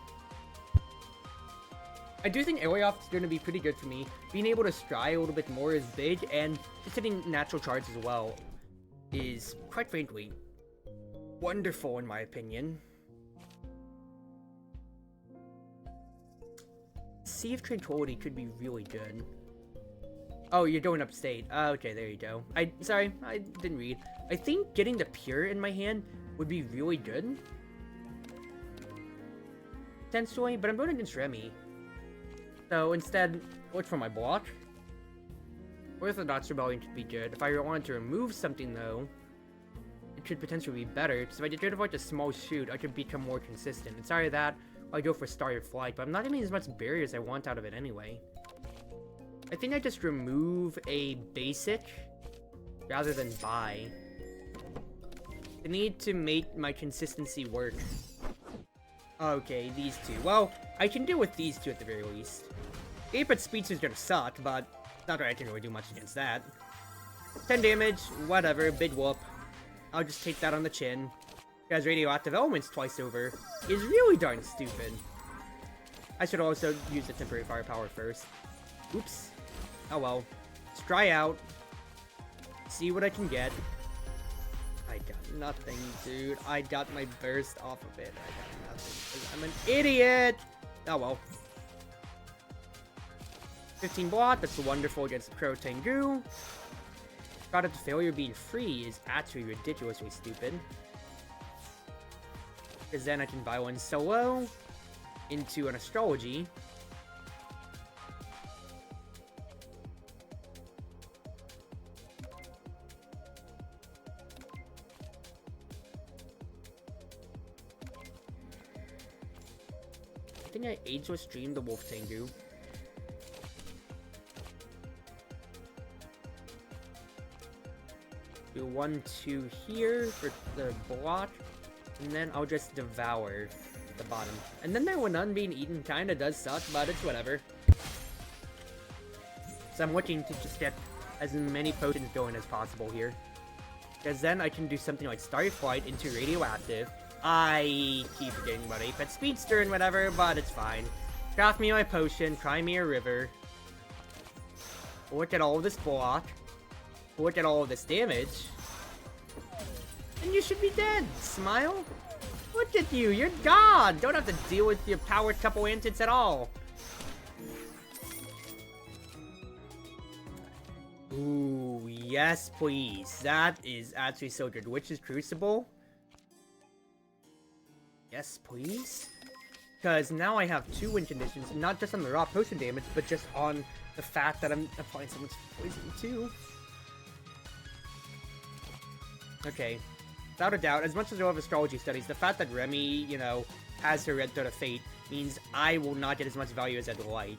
I do think Airway Off is going to be pretty good for me. Being able to stride a little bit more is big, and just hitting natural charge as well is, quite frankly, wonderful in my opinion. Sea of Tranquility could be really good. Oh, you're going upstate. Okay, there you go. Sorry, I didn't read. I think getting the Pure in my hand would be really good. Potentially, but I'm going against Remy. So instead, look for my block. Orthodox Rebellion could be good. If I wanted to remove something, though, it could potentially be better. Because if I get rid of like a small shoot, I could become more consistent. And sorry that, I go for Starry Flight, but I'm not getting as much barrier as I want out of it anyway. I think I just remove a basic rather than buy. I need to make my consistency work. Okay, these two. Well, I can deal with these two at the very least. Apex Speech is gonna suck, but not that I can really do much against that. 10 damage, whatever, big whoop. I'll just take that on the chin. Because Radioactive Elements twice over is really darn stupid. I should also use the temporary firepower first. Oops. Oh well. Let's try out. See what I can get. I got nothing, dude. I got my burst off of it. I got nothing. I'm an idiot! Oh well. 15 block, that's wonderful against the Crow Tengu. Got it to failure being free is actually ridiculously stupid. Because then I can buy one solo into an astrology. I think I Ageless Stream the Wolf Tengu. do 1, 2 here for the block, and then I'll just devour at the bottom. And then there when none being eaten kinda does suck, but it's whatever. So I'm looking to just get as many potions going as possible here. Because then I can do something like Starflight into Radioactive. I keep forgetting about Apex Speedster and whatever, but it's fine. Craft me my potion, cry me a river. Look at all of this block. Look at all of this damage. And you should be dead. Smile. Look at you, you're God! Don't have to deal with your powered couple antics at all. Ooh, yes please. That is actually so good. Witch's Crucible? Yes please? Because now I have 2 win conditions, not just on the raw potion damage, but just on the fact that I'm applying so much poison too. Okay. Without a doubt, as much as I love astrology studies, the fact that Remy, you know, has her Red Thread of Fate means I will not get as much value as I'd like.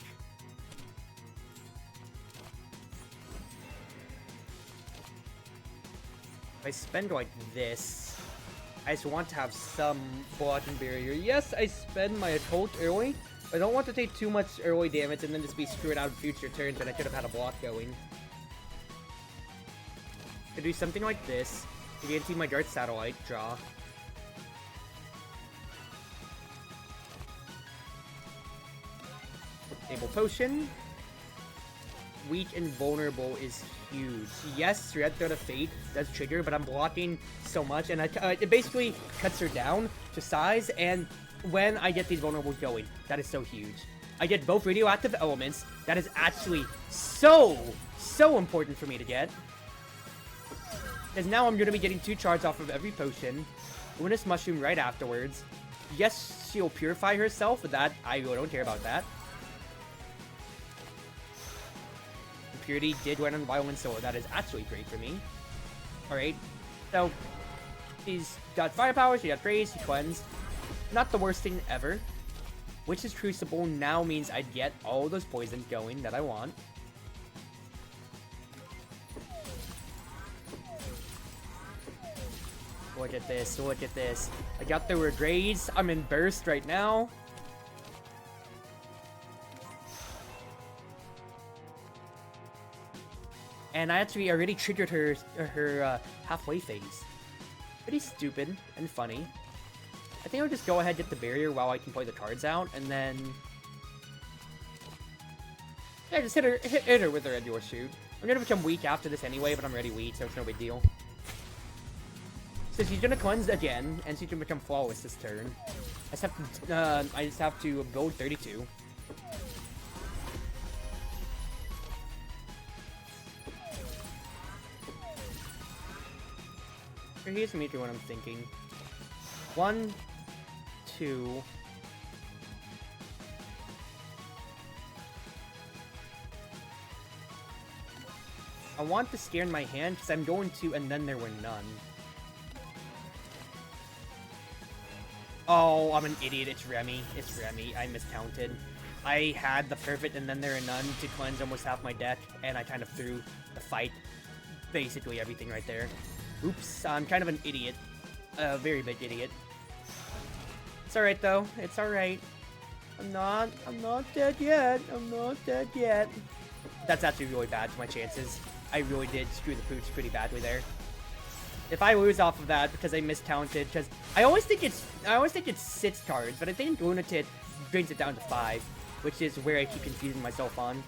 If I spend like this, I just want to have some blocking barrier. Yes, I spend my occult early. I don't want to take too much early damage and then just be screwed out of future turns when I could have had a block going. I do something like this. You can see my Dart Satellite draw. Enable Potion. Weak and vulnerable is huge. Yes, Red Thread of Fate does trigger, but I'm blocking so much, and it basically cuts her down to size, and when I get these vulnerables going, that is so huge. I get both radioactive elements. That is actually so important for me to get. Because now I'm going to be getting 2 charges off of every potion. Luminous Mushroom right afterwards. Yes, she'll purify herself, but that, I really don't care about that. Purity did win on Violence, so that is actually great for me. Alright, so she's got firepower, she got praise, she cleansed. Not the worst thing ever. Witch's Crucible now means I get all those poisons going that I want. Look at this, look at this. I got the Regrades, I'm in Burst right now. And I actually already triggered her halfway phase. Pretty stupid and funny. I think I'll just go ahead and get the barrier while I can play the cards out, and then... yeah, just hit her with her Endure Shoot. I'm gonna become weak after this anyway, but I'm already weak, so it's no big deal. So she's gonna cleanse again, and she's gonna become flawless this turn. I just have to build 32. Here's me doing what I'm thinking. 1, 2. I want the scare in my hand because I'm going to, and then there were none. Oh, I'm an idiot. It's Remy. It's Remy. I miscounted. I had the perfect and then there are none to cleanse almost half my deck, and I kind of threw the fight. Basically everything right there. Oops, I'm kind of an idiot. A very big idiot. It's alright though. It's alright. I'm not dead yet. I'm not dead yet. That's actually really bad for my chances. I really did screw the pooch pretty badly there. If I lose off of that because I miscounted, because I always think it's 6 cards, but I think Lunatic brings it down to 5, which is where I keep confusing myself on.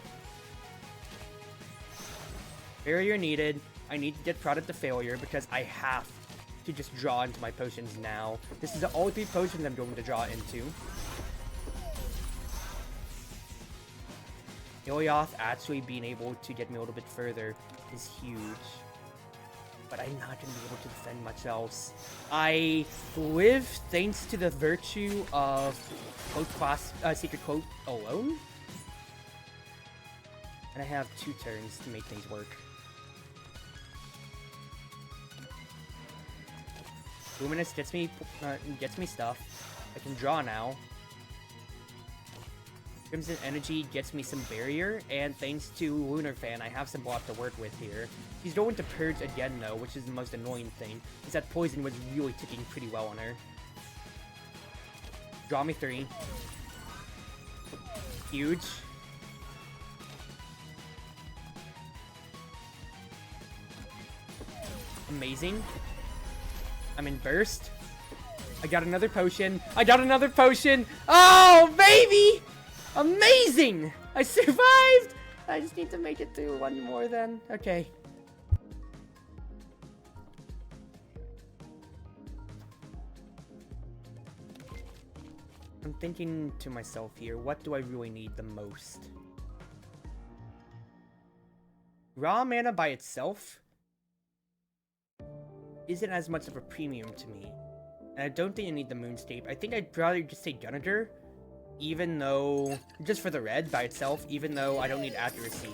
Barrier needed. I need to get Product of Failure because I have to just draw into my potions now. This is the only 3 potions I'm going to draw into. Ilioth actually being able to get me a little bit further is huge. But I'm not going to be able to defend much else. I live thanks to the virtue of Secret Quote alone. And I have 2 turns to make things work. Luminous gets me stuff. I can draw now. Crimson Energy gets me some barrier, and thanks to Lunar Fan, I have some block to work with here. She's going to Purge again though, which is the most annoying thing, is that Poison was really ticking pretty well on her. Draw me 3. Huge. Amazing. I'm in Burst. I got another potion. I got another potion. Oh, baby! Amazing! I survived! I just need to make it through one more then. Okay. I'm thinking to myself here, what do I really need the most? Raw mana by itself isn't as much of a premium to me. And I don't think I need the Moonscape. I think I'd probably just take Janitor, even though, just for the red by itself, even though I don't need accuracy.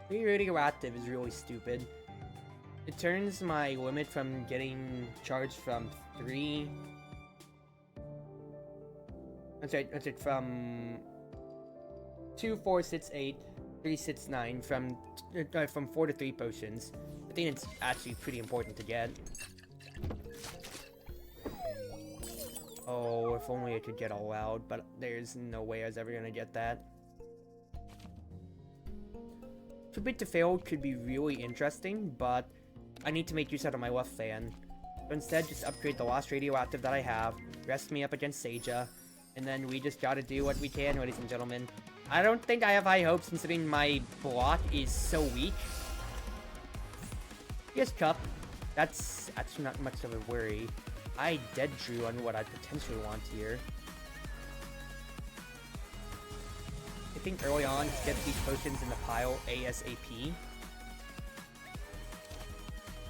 Being radioactive is really stupid. It turns my limit from getting charged from 3... That's right, from 2, 4, 6, 8, 3, 6, 9, from 4 to 3 potions. I think it's actually pretty important to get. Oh, if only I could get all out, but there's no way I was ever gonna get that. Too big to fail could be really interesting, but I need to make use out of my left fan. So instead, just upgrade the last radioactive that I have, rest me up against Seija, and then we just gotta do what we can, ladies and gentlemen. I don't think I have high hopes considering my block is so weak. Yes, Cup. That's actually not much of a worry. I dead drew on what I potentially want here. I think early on, just get these potions in the pile ASAP.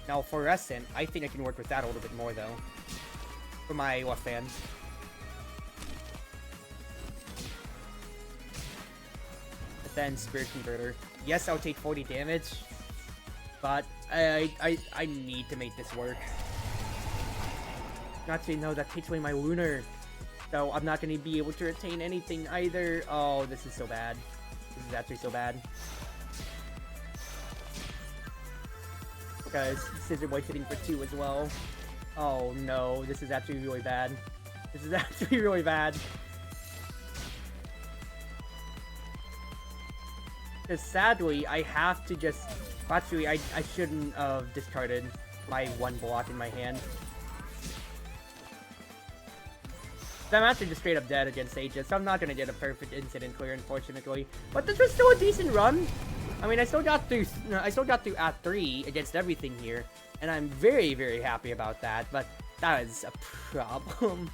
Now, Fluorescent, I think I can work with that a little bit more, though. For my left fan. But then, Spirit Converter. Yes, I'll take 40 damage. But, I need to make this work. Actually, no, that takes away my Lunar. So, I'm not going to be able to retain anything either. Oh, this is so bad. This is actually so bad. Because Scissor Boy's hitting for 2 as well. Oh no, this is actually really bad. This is actually really bad. Because sadly, I have to just... Actually, I shouldn't have discarded my 1 block in my hand. So I'm actually just straight up dead against Seija, so I'm not going to get a perfect incident clear, unfortunately. But this was still a decent run. I mean, I still got through Act 3 against everything here, and I'm very, very happy about that, but that is a problem.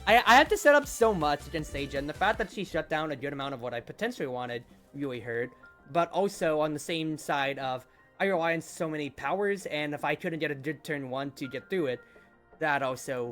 I had to set up so much against Seija, and the fact that she shut down a good amount of what I potentially wanted really hurt, but also on the same side of, I rely on so many powers, and if I couldn't get a good turn 1 to get through it, that also